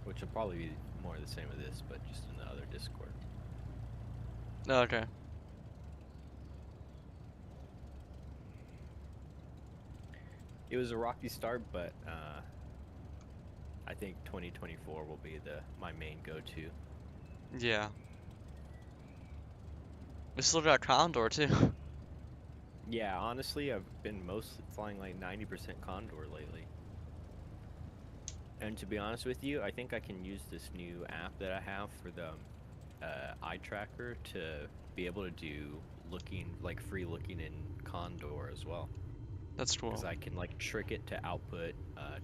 [SPEAKER 3] which will probably be more the same as this, but just in the other Discord.
[SPEAKER 1] Oh, okay.
[SPEAKER 3] It was a rocky start, but I think 2024 will be my main go-to.
[SPEAKER 1] Yeah. We still got Condor too.
[SPEAKER 3] Yeah, honestly, I've been mostly flying like 90% Condor lately. And to be honest with you, I think I can use this new app that I have for the eye tracker to be able to do free looking in Condor as well.
[SPEAKER 1] That's cool.
[SPEAKER 3] Because I can like trick it to output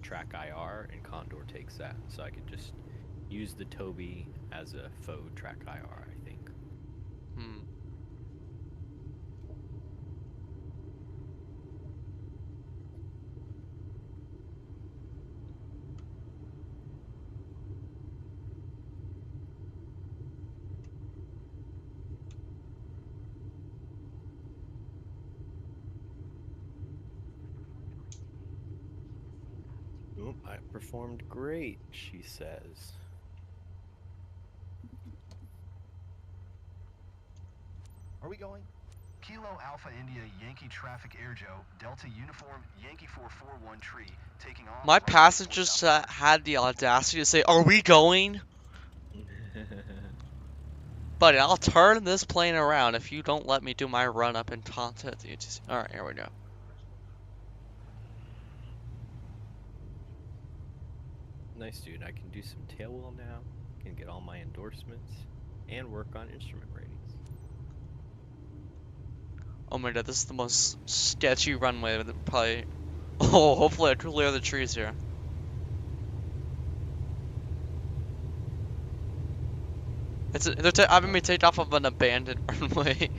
[SPEAKER 3] track IR, and Condor takes that. So I could just use the Toby as a faux track IR, I think.
[SPEAKER 1] Hmm.
[SPEAKER 3] Oop, I performed great, she says.
[SPEAKER 2] Are we going? Kilo Alpha India Yankee Traffic Air Joe, Delta Uniform Yankee 441 tree, taking off.
[SPEAKER 1] My passengers had the audacity to say, "Are we going?" Buddy, I'll turn this plane around if you don't let me do my run up in content. Alright, here we go.
[SPEAKER 3] Nice, dude. I can do some tail wheel now, can get all my endorsements, and work on instrument ratings.
[SPEAKER 1] Oh my god, this is the most sketchy runway that probably... Oh, hopefully I clear the trees here. They're having me take off of an abandoned runway.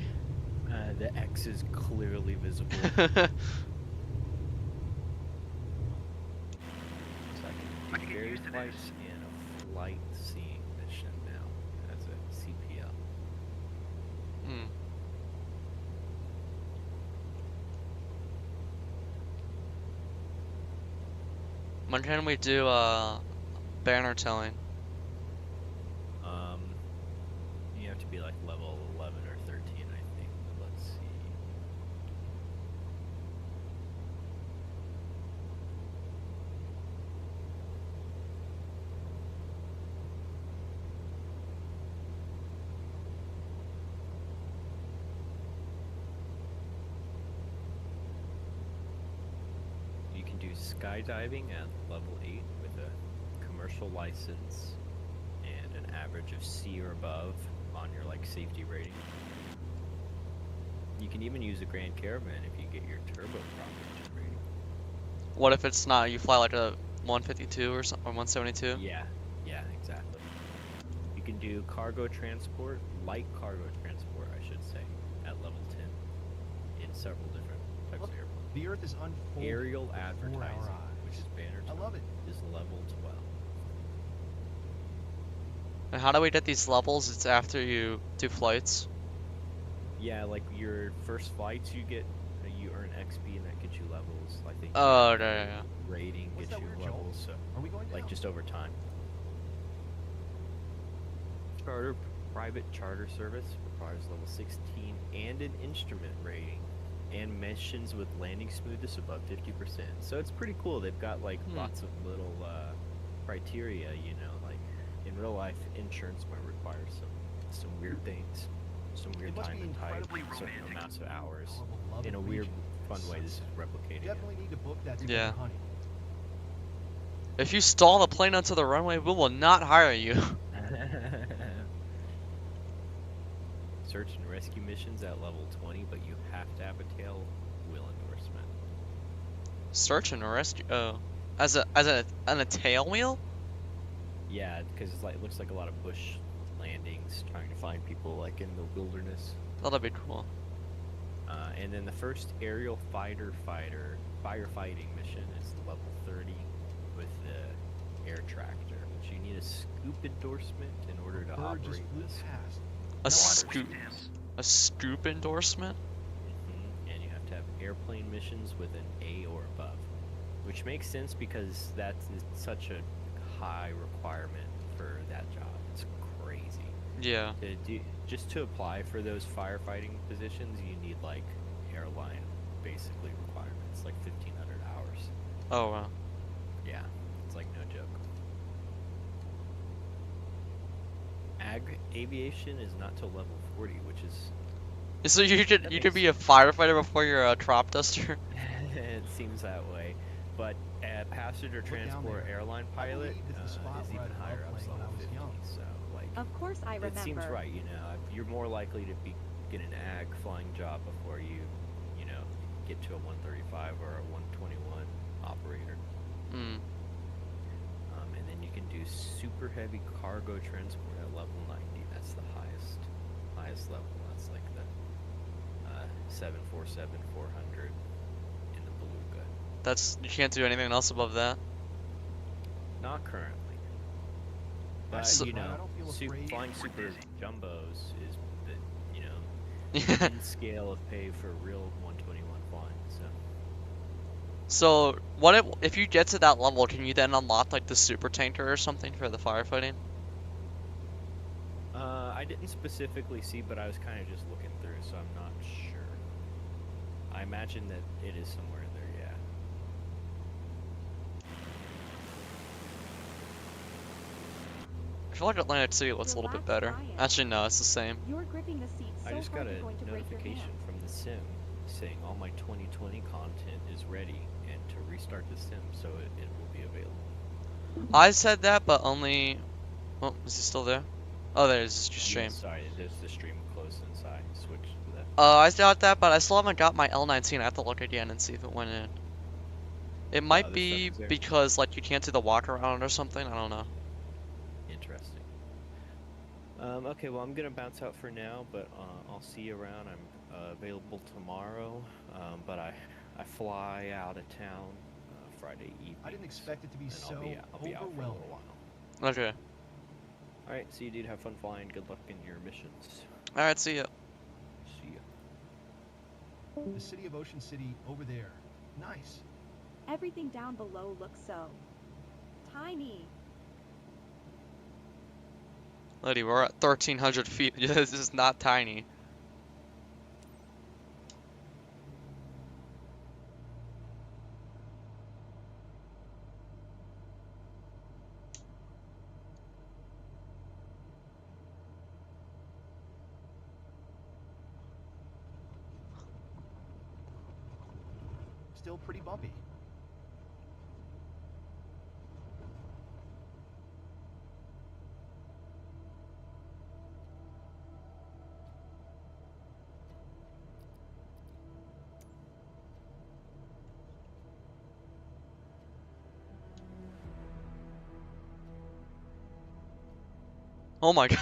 [SPEAKER 3] The X is clearly visible. So I can do various flights and a flight seeing mission now as a CPL.
[SPEAKER 1] Hmm. When can we do banner telling?
[SPEAKER 3] You have to be like level 11 or 13, I think. But let's see. You can do skydiving at level 8 with a commercial license and an average of C or above on your like safety rating. You can even use a Grand Caravan if you get your turboprop engine rating.
[SPEAKER 1] What if it's not? You fly like a 152 or something, or 172?
[SPEAKER 3] Yeah, exactly. You can do cargo transport, light cargo transport, I should say, at level 10 in several different types of airplanes.
[SPEAKER 2] The Earth is unfolding
[SPEAKER 3] Aerial
[SPEAKER 2] before our
[SPEAKER 3] advertising,
[SPEAKER 2] eyes.
[SPEAKER 3] which is banner
[SPEAKER 2] I love it.
[SPEAKER 3] is level 12.
[SPEAKER 1] And how do we get these levels? It's after you do flights.
[SPEAKER 3] Yeah, like your first flights you get, you earn XP and that gets you levels. I think
[SPEAKER 1] Oh,
[SPEAKER 3] your
[SPEAKER 1] yeah.
[SPEAKER 3] rating
[SPEAKER 2] What's
[SPEAKER 3] gets
[SPEAKER 2] that
[SPEAKER 3] you
[SPEAKER 2] weird, Joel?
[SPEAKER 3] levels, so
[SPEAKER 2] Are we going down?
[SPEAKER 3] like just over time. Private charter service requires level 16 and an instrument rating, and missions with landing smoothness above 50%. So it's pretty cool. They've got like lots of little criteria, you know, like in real life, insurance might require some weird things, some weird time and type, certain amounts of hours. In a weird, fun way, this is replicating.
[SPEAKER 2] Definitely need to book that together,
[SPEAKER 1] Yeah.
[SPEAKER 2] honey.
[SPEAKER 1] If you stall the plane onto the runway, we will not hire you.
[SPEAKER 3] Search and rescue missions at level 20, but you have to have a tail wheel endorsement.
[SPEAKER 1] Search and rescue. Oh, as a tail wheel?
[SPEAKER 3] Yeah, because it's like it looks like a lot of bush landings, trying to find people like in the wilderness.
[SPEAKER 1] That'll be cool.
[SPEAKER 3] And then the first aerial firefighting mission is level 30 with the air tractor, which you need a scoop endorsement in order to
[SPEAKER 2] Bird just
[SPEAKER 3] operate
[SPEAKER 2] flew
[SPEAKER 3] this.
[SPEAKER 2] past.
[SPEAKER 1] A scoop. A scoop endorsement?
[SPEAKER 3] And you have to have airplane missions with an A or above, which makes sense because that's such a high requirement for that job. It's crazy.
[SPEAKER 1] Yeah.
[SPEAKER 3] Just to apply for those firefighting positions, you need like airline basically requirements, like 1,500 hours.
[SPEAKER 1] Oh wow.
[SPEAKER 3] Yeah, it's like no joke. Aviation is not till level 40, which is
[SPEAKER 1] So you could be a firefighter before you're a crop duster?
[SPEAKER 3] it seems that way. But passenger transport airline pilot is even higher up, level 50. So like,
[SPEAKER 9] Of course I remember.
[SPEAKER 3] it seems right. You know, you're more likely to get an ag flying job before you get to a 135 or a 121 operator. And then you can do super heavy cargo transport at level 90. That's the highest level. That's like the 747-400 in the Beluga.
[SPEAKER 1] You can't do anything else above that?
[SPEAKER 3] Not currently. But
[SPEAKER 1] So-
[SPEAKER 3] flying super jumbos is the in scale of pay for real 121 flying.
[SPEAKER 1] So what if you get to that level, can you then unlock like the super tanker or something for the firefighting?
[SPEAKER 3] I didn't specifically see, but I was kind of just looking through, so I'm not sure. I imagine that it is somewhere in there, yeah.
[SPEAKER 1] I feel like Atlantic City looks a little bit better.
[SPEAKER 9] Relax, Ryan.
[SPEAKER 1] Actually, no, it's the same.
[SPEAKER 9] You're gripping the seat so
[SPEAKER 3] I just
[SPEAKER 9] hard
[SPEAKER 3] got
[SPEAKER 9] you're
[SPEAKER 3] a
[SPEAKER 9] going to break your
[SPEAKER 3] notification
[SPEAKER 9] hand.
[SPEAKER 3] from the sim saying all my 2020 content is ready and to restart the sim, so it will be available.
[SPEAKER 1] I said that, but only. Oh, is he still there? Oh, there it is. It's just stream.
[SPEAKER 3] Yeah, sorry, there's the stream closed since I switched to that.
[SPEAKER 1] I got that, but I still haven't got my L19. I have to look again and see if it went in. It might
[SPEAKER 3] this
[SPEAKER 1] be
[SPEAKER 3] stuff is there.
[SPEAKER 1] because like you can't do the walk around or something. I don't know.
[SPEAKER 3] Interesting. Okay, well, I'm gonna bounce out for now, but I'll see you around. I'm available tomorrow, but I fly out of town Friday evening.
[SPEAKER 2] I didn't expect it to be
[SPEAKER 3] and
[SPEAKER 2] so
[SPEAKER 3] I'll be out for a little
[SPEAKER 2] overwhelming.
[SPEAKER 3] while.
[SPEAKER 1] Okay.
[SPEAKER 3] All right, see you, dude. Have fun flying. Good luck in your missions.
[SPEAKER 1] All right. See ya.
[SPEAKER 3] See ya.
[SPEAKER 2] The city of Ocean City over there. Nice.
[SPEAKER 9] Everything down below looks so tiny.
[SPEAKER 1] Lady, we're at 1,300 feet. This is not tiny.
[SPEAKER 2] Still pretty bumpy.
[SPEAKER 1] Oh my god.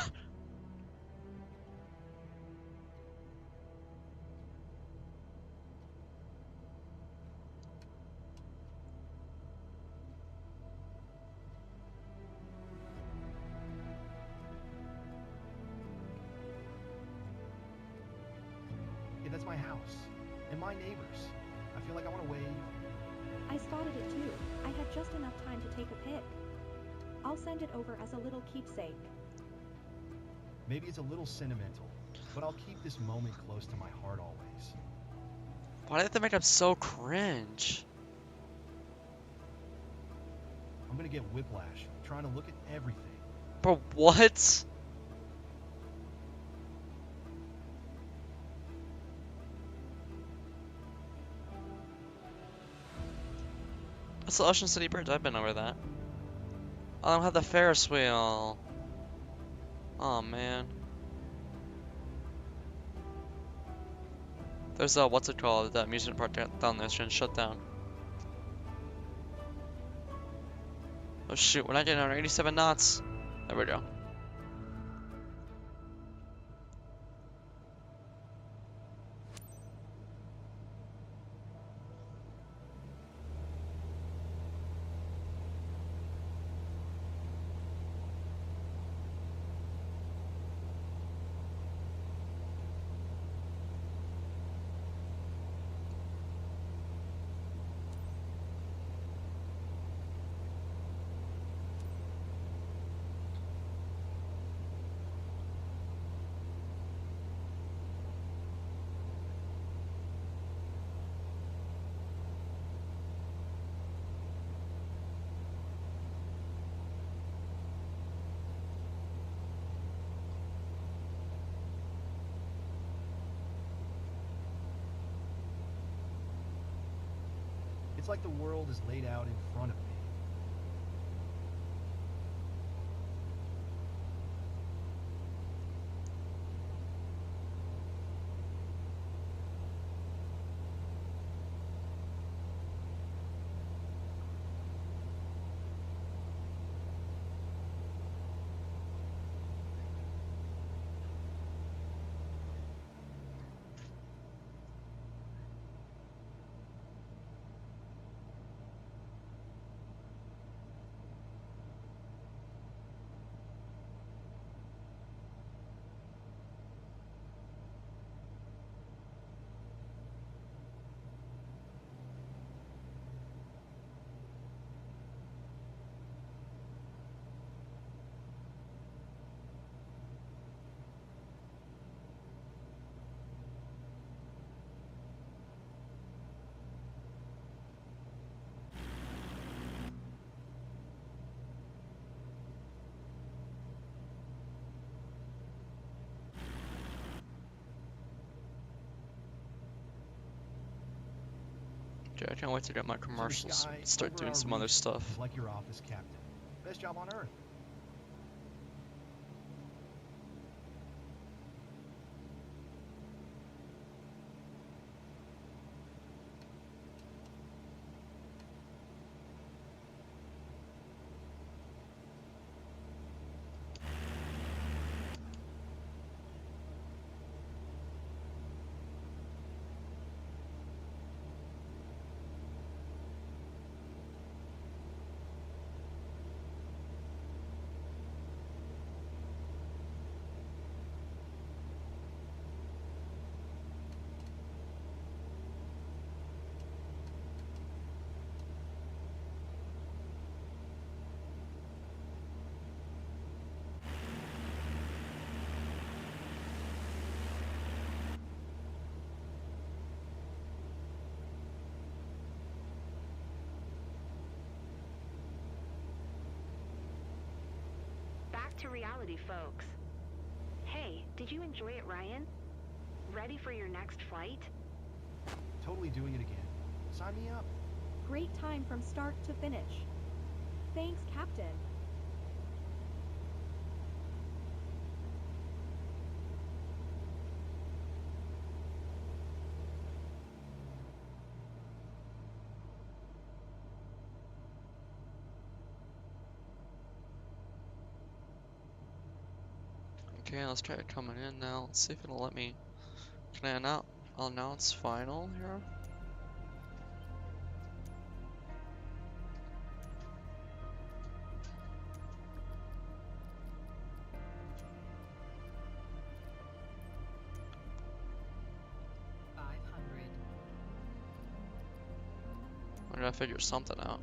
[SPEAKER 2] That's my house. And my neighbors. I feel like I want to wave.
[SPEAKER 9] I spotted it too. I had just enough time to take a pic. I'll send it over as a little keepsake.
[SPEAKER 2] Maybe it's a little sentimental, but I'll keep this moment close to my heart always.
[SPEAKER 1] Why did they make him so cringe?
[SPEAKER 2] I'm gonna get whiplash trying to look at everything.
[SPEAKER 1] Bro, what? That's the Ocean City Bridge. I've been over that. I don't have the Ferris wheel. Oh man. There's what's it called? The amusement park down there. It's been shut down. Oh shoot, we're not getting on 87 knots. There we go.
[SPEAKER 2] It's like the world is laid out in front of me.
[SPEAKER 1] Dude, I can't wait to get my commercials. Start doing some other stuff.
[SPEAKER 2] Like your office captain. Best job on earth.
[SPEAKER 8] Back to reality, folks. Hey, did you enjoy it, Ryan? Ready for your next flight?
[SPEAKER 2] Totally doing it again. Sign me up.
[SPEAKER 9] Great time from start to finish. Thanks, Captain.
[SPEAKER 1] Okay, let's try it coming in now. Let's see if it'll let me. Can I announce final here? We gotta figure something out.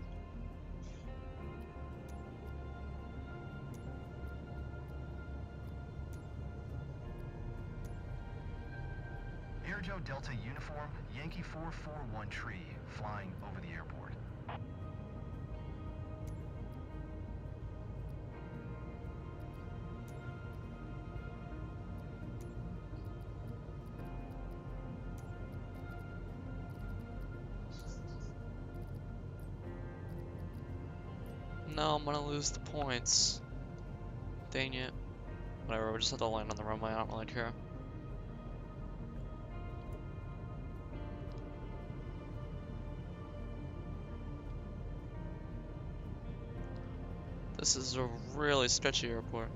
[SPEAKER 2] Air Joe Delta Uniform, Yankee 441 Tree, flying over the airport.
[SPEAKER 1] No, I'm gonna lose the points. Dang it. Whatever, we just have to land on the runway, I don't really care. This is a really sketchy airport.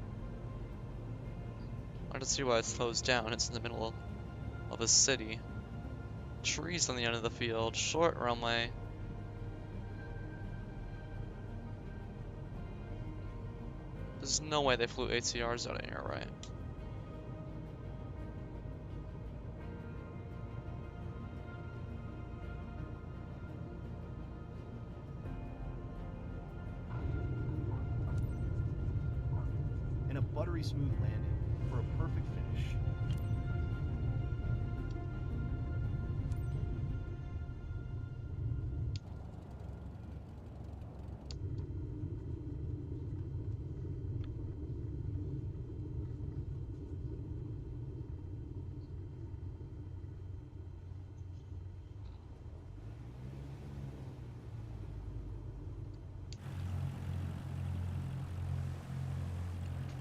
[SPEAKER 1] I can see why it's closed down. It's in the middle of a city. Trees on the end of the field, short runway. There's no way they flew ATRs out of here, right?
[SPEAKER 2] And a buttery smooth landing for a perfect finish.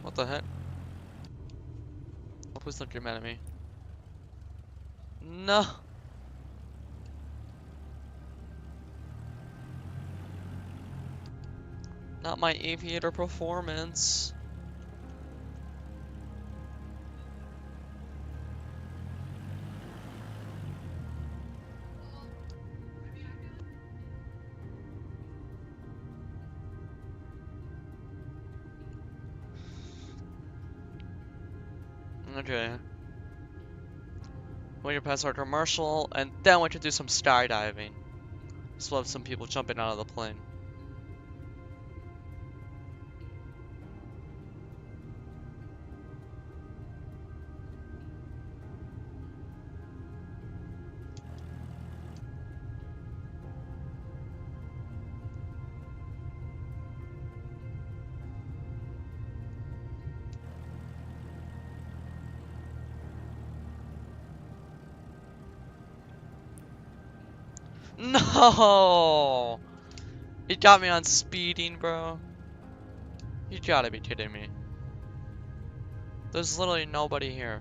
[SPEAKER 1] What the heck? Oh, please don't get mad at me. No! Not my aviator performance. Okay. We can pass our commercial, and then we can do some skydiving. So we'll have some people jumping out of the plane. No! He got me on speeding, bro. You gotta be kidding me. There's literally nobody here.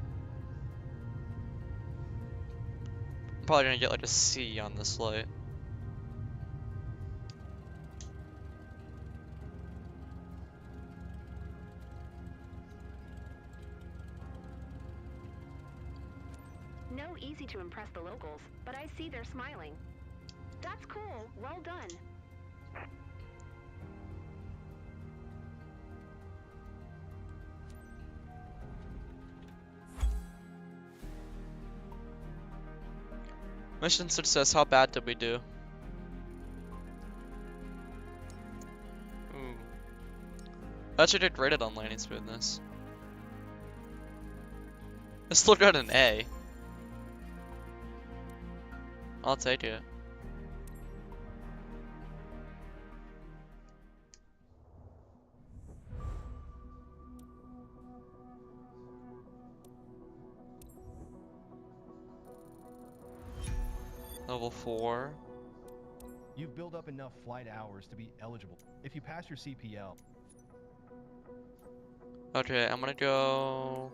[SPEAKER 1] I'm probably gonna get like a C on this light.
[SPEAKER 8] No easy to impress the locals, but I see they're smiling. That's cool. Well done.
[SPEAKER 1] Mission success, how bad did we do? Ooh. I actually did rated on landing smoothness. I still got an A. I'll take it. Level 4.
[SPEAKER 2] You've built up enough flight hours to be eligible. If you pass your CPL.
[SPEAKER 1] Okay, I'm gonna go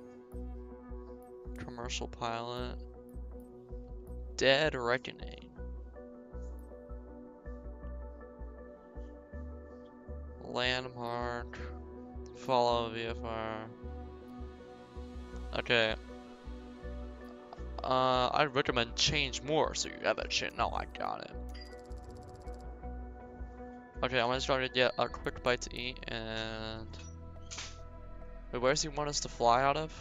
[SPEAKER 1] commercial pilot. Dead Reckoning. Landmark. Follow VFR. Okay. I'd recommend change more so you have that shit. No, I got it. Okay, I'm gonna try to get a quick bite to eat and... Wait, where does he want us to fly out of?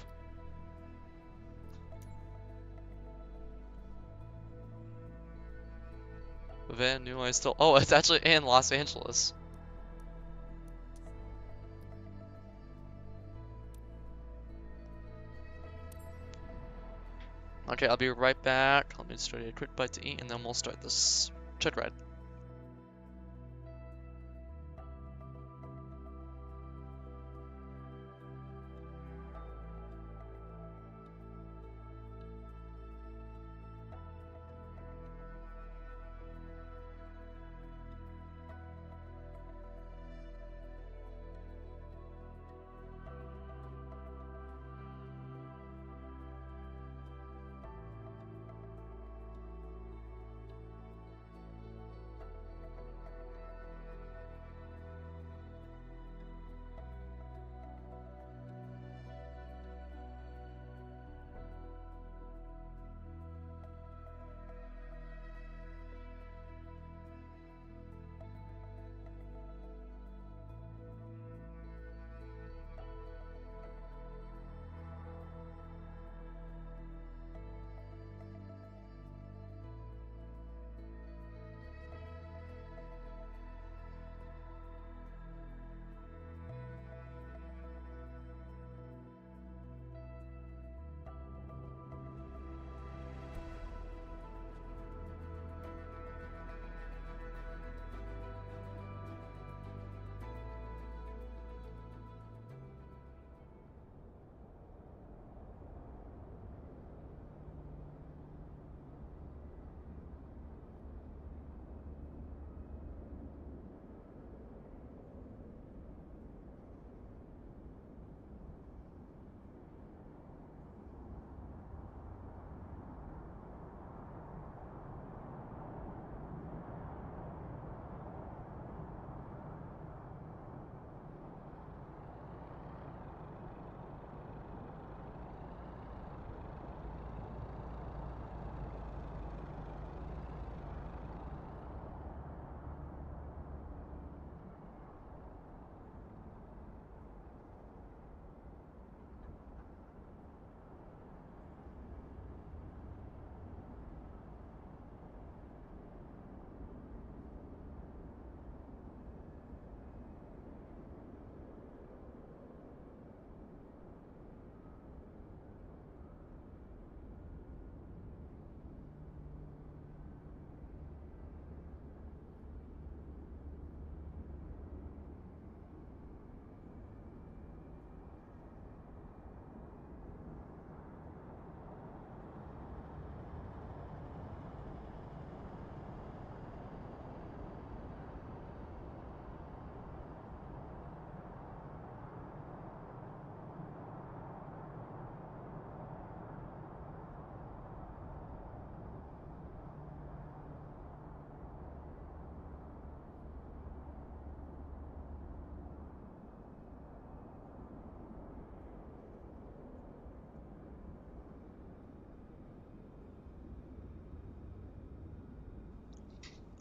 [SPEAKER 1] Van Nuys still. Oh, it's actually in Los Angeles. Okay, I'll be right back. Let me just get a quick bite to eat, and then we'll start this check ride.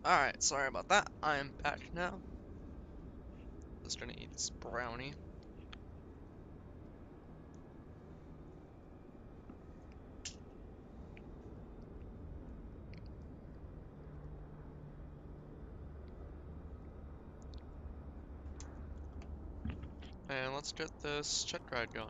[SPEAKER 1] Alright, sorry about that. I am back now. Just gonna eat this brownie. And let's get this check ride going.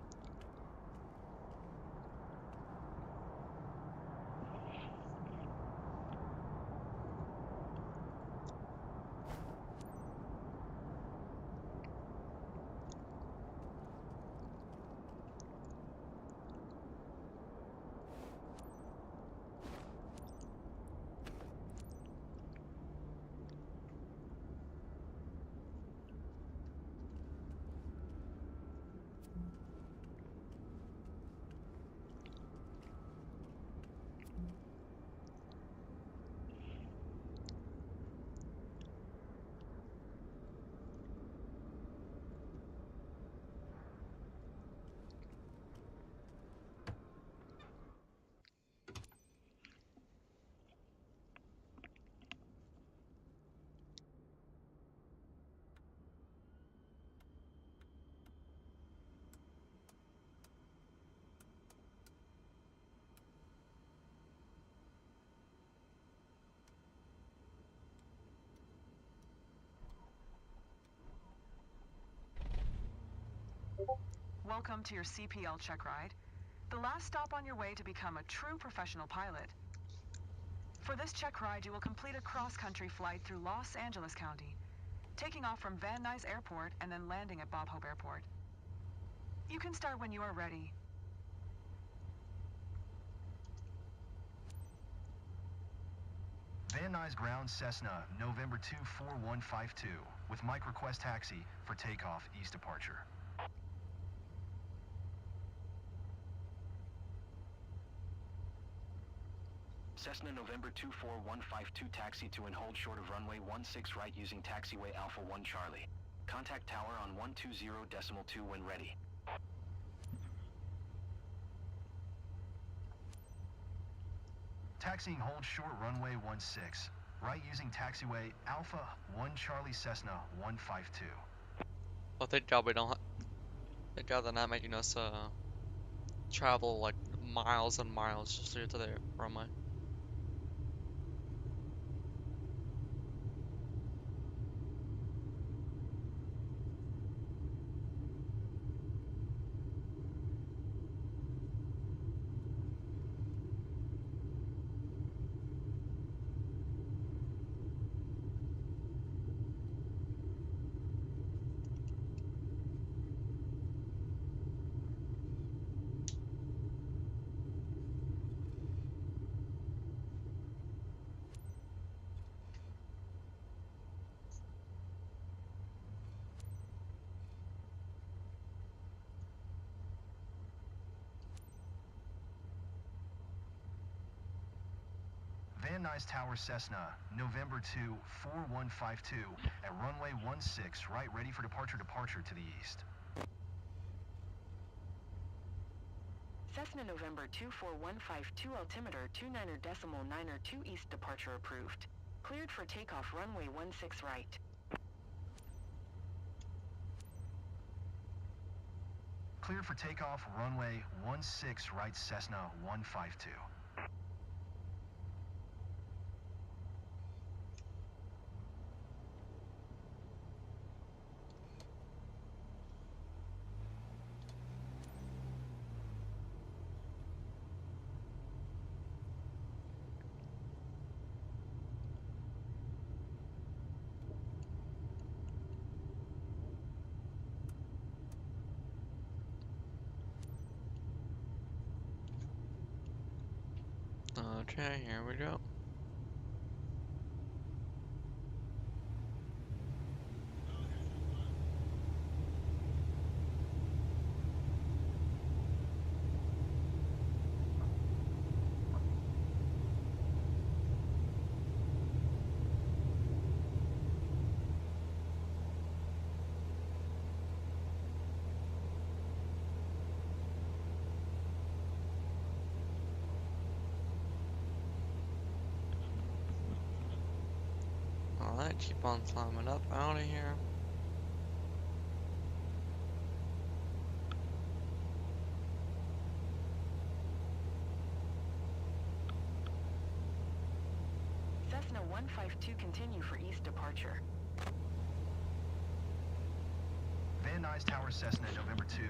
[SPEAKER 10] welcome to your CPL check ride, the last stop on your way to become a true professional pilot. For this check ride, you will complete a cross-country flight through Los Angeles County, taking off from Van Nuys Airport and then landing at Bob Hope Airport. You can start when you are ready.
[SPEAKER 2] Van Nuys Ground Cessna, November 24152, with Mike request taxi for takeoff east departure.
[SPEAKER 11] Cessna November 24152 taxi to and hold short of runway 16 right using taxiway Alpha 1 Charlie. Contact tower on 120.2 when ready.
[SPEAKER 2] Taxiing hold short runway 16, right using taxiway Alpha 1 Charlie Cessna 152.
[SPEAKER 1] Well, thank God we don't. Thank God they're not making us travel like miles and miles just to get to the runway.
[SPEAKER 2] Van Nuys Tower Cessna, November 2 4152, at runway 16, right ready for departure to the east.
[SPEAKER 11] Cessna November 24152 altimeter 29.902 east departure approved. Cleared for takeoff runway 16 right.
[SPEAKER 2] Cleared for takeoff runway 16 right Cessna 152.
[SPEAKER 1] Okay, here we go. Alright, keep on climbing up out of here.
[SPEAKER 11] Cessna 152 continue for east departure.
[SPEAKER 2] Van Nuys Tower Cessna, November 2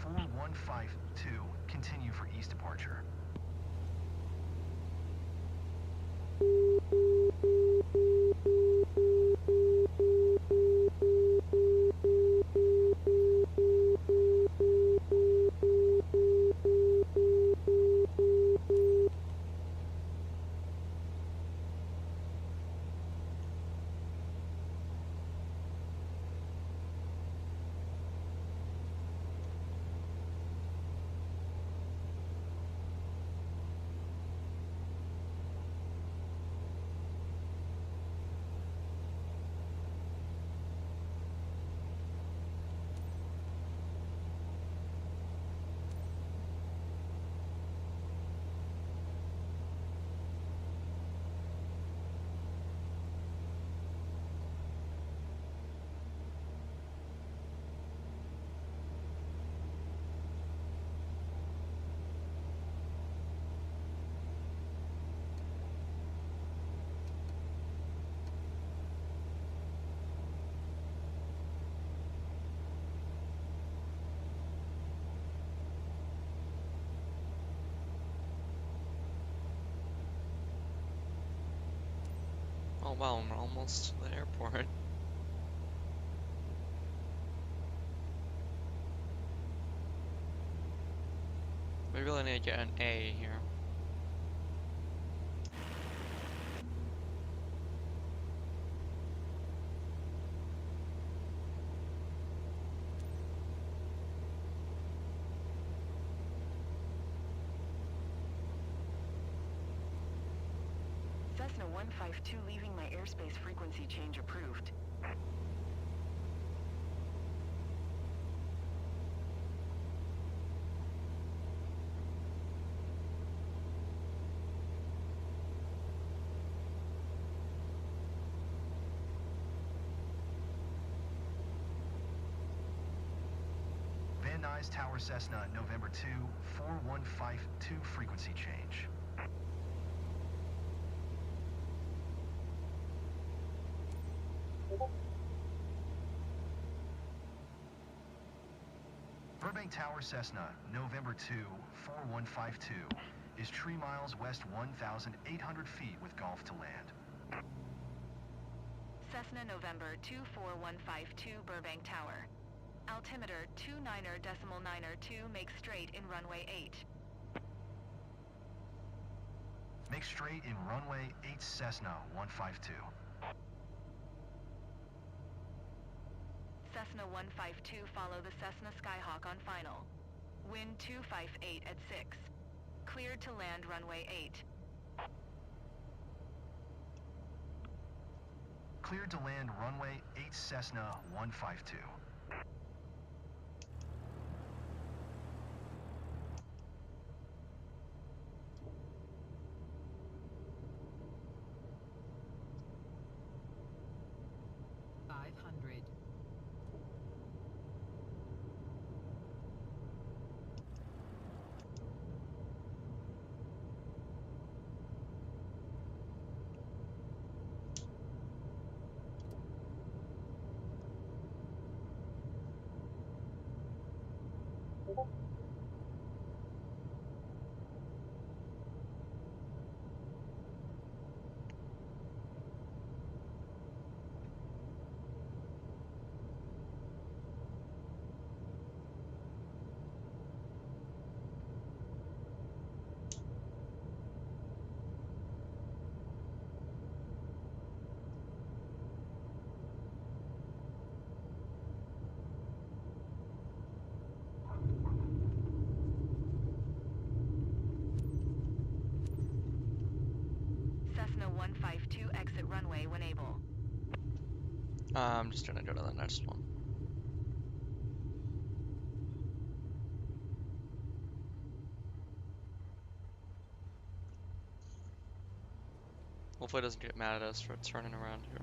[SPEAKER 2] 4152, continue for east departure.
[SPEAKER 1] Oh wow, we're almost to the airport. We really need to get an A here.
[SPEAKER 11] Cessna 152 leaving my airspace frequency change approved.
[SPEAKER 2] Van Nuys Tower Cessna, November 2, 4152 frequency change. Burbank Tower Cessna, November 2, 4152, is 3 miles west 1,800 feet with Gulf to land.
[SPEAKER 4] Cessna November 24152 Burbank Tower. Altimeter 29.902 make straight in runway 8.
[SPEAKER 2] Make straight in runway 8 Cessna 152.
[SPEAKER 4] Cessna 152 follow the Cessna Skyhawk on final. Wind 258 at 6. Cleared to land runway 8.
[SPEAKER 2] Cleared to land runway 8 Cessna 152.
[SPEAKER 4] Cessna 152 exit runway when able.
[SPEAKER 1] I'm just gonna go to the next one. Hopefully it doesn't get mad at us for turning around here.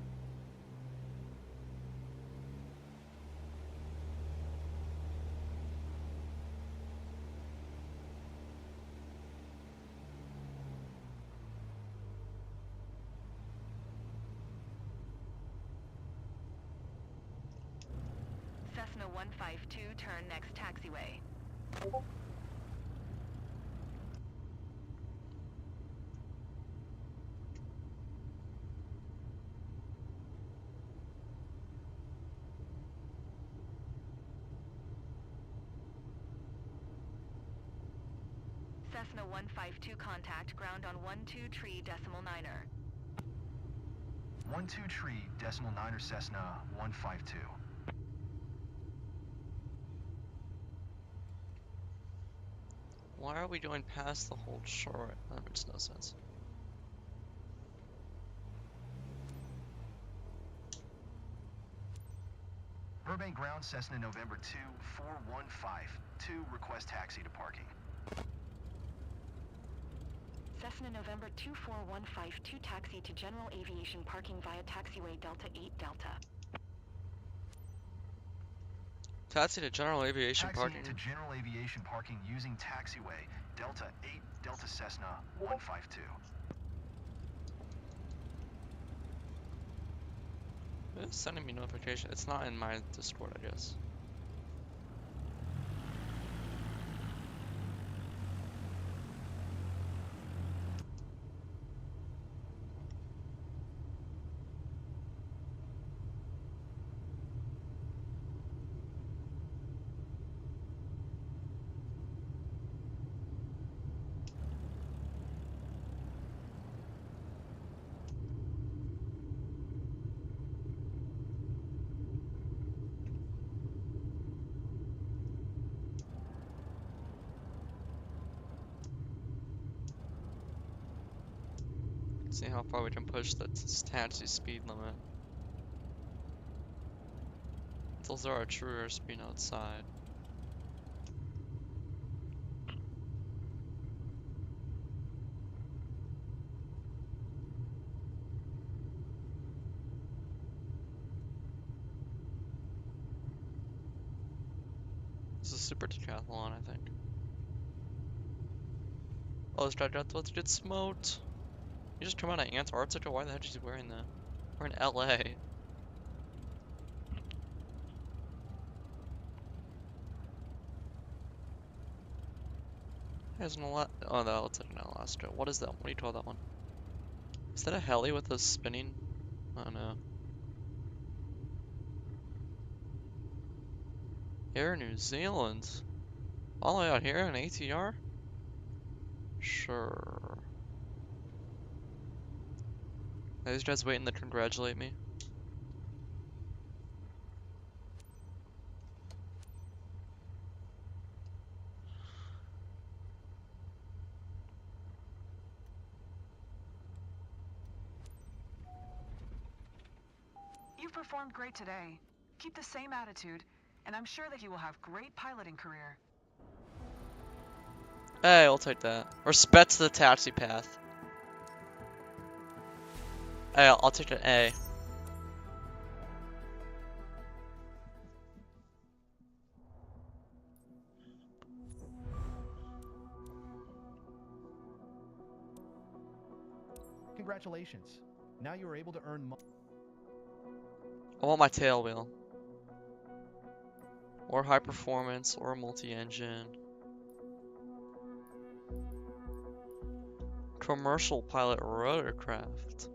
[SPEAKER 4] Cessna 152 turn next taxiway. Cessna 152 contact ground on 12 tree decimal niner.
[SPEAKER 2] 12 tree decimal niner Cessna 152.
[SPEAKER 1] Why are we going past the whole shore? That makes no sense.
[SPEAKER 2] Burbank ground Cessna November 2, 4152, request taxi to parking.
[SPEAKER 11] Cessna November 24152 taxi to General Aviation parking via taxiway Delta 8 Delta.
[SPEAKER 1] Taxi to General Aviation
[SPEAKER 2] Taxi
[SPEAKER 1] parking.
[SPEAKER 2] to General Aviation parking using taxiway Delta 8 Delta Cessna 152.
[SPEAKER 1] It's sending me notification. It's not in my Discord, I guess. See how far we can push the taxi speed limit. Those are our true airspeed outside. This is super decathlon, I think. Oh, this guy got to get smoked. You just come out of Antarctica? Why the heck is he wearing that? We're in LA. There's an oh, that looks like an Alaska. What is that? What do you call that one? Is that a heli with a spinning? I don't know. Air New Zealand. All the way out here in ATR? Sure. Are these guys waiting to congratulate me?
[SPEAKER 10] You've performed great today. Keep the same attitude, and I'm sure that you will have great piloting career.
[SPEAKER 1] Hey, I'll take that. Respect to the taxi path. Hey, I'll take an A.
[SPEAKER 2] Congratulations. Now you are able to earn money.
[SPEAKER 1] I want my tail wheel. Or high performance, or multi-engine. Commercial pilot rotorcraft.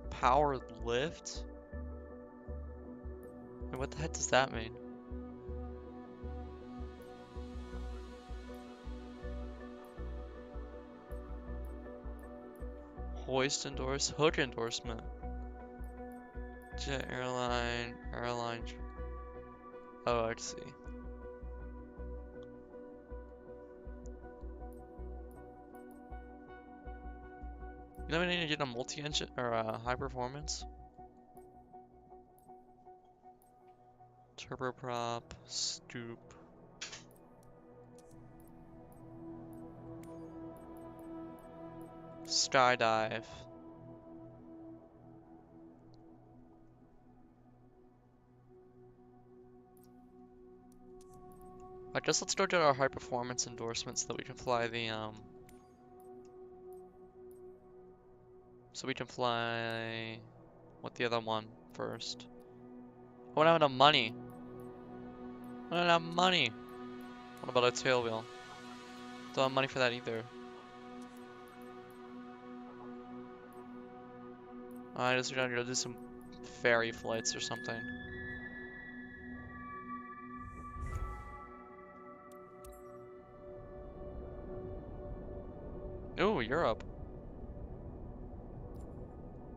[SPEAKER 1] Powered lift? And what the heck does that mean? Hoist hook endorsement. Jet airline. Oh, I see. You know we need to get a multi-engine or a high performance? Turboprop, scoop. Skydive. I guess let's go get our high performance endorsement so that we can fly the so we can fly what the other one first. I don't have enough money. I don't have money. What about a tail wheel? Don't have money for that either. I just gotta go do some ferry flights or something. Ooh, Europe.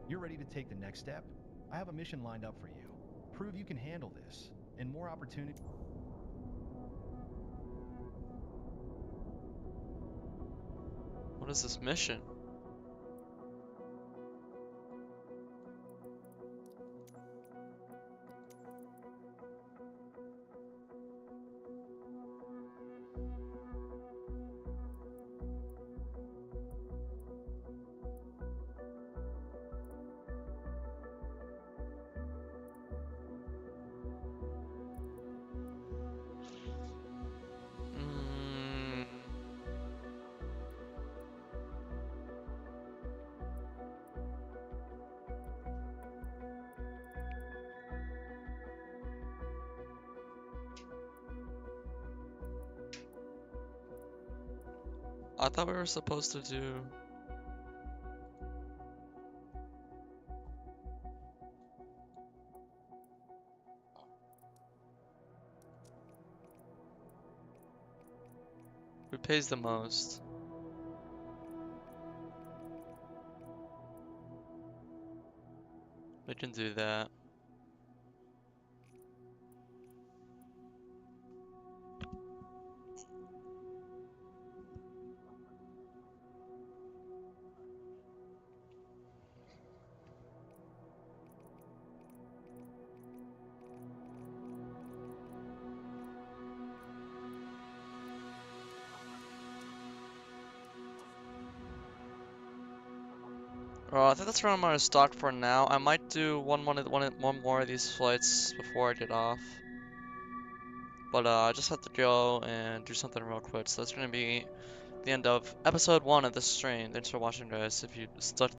[SPEAKER 2] You're ready to take the next step? I have a mission lined up for you. Prove you can handle this, and more opportunity.
[SPEAKER 1] What is this mission? I thought we were supposed to do... Who pays the most? We can do that. Well, I think that's where I'm gonna stop for now. I might do one more of these flights before I get off. But I just have to go and do something real quick. So that's gonna be the end of episode 1 of this stream. Thanks for watching, guys. If you stuck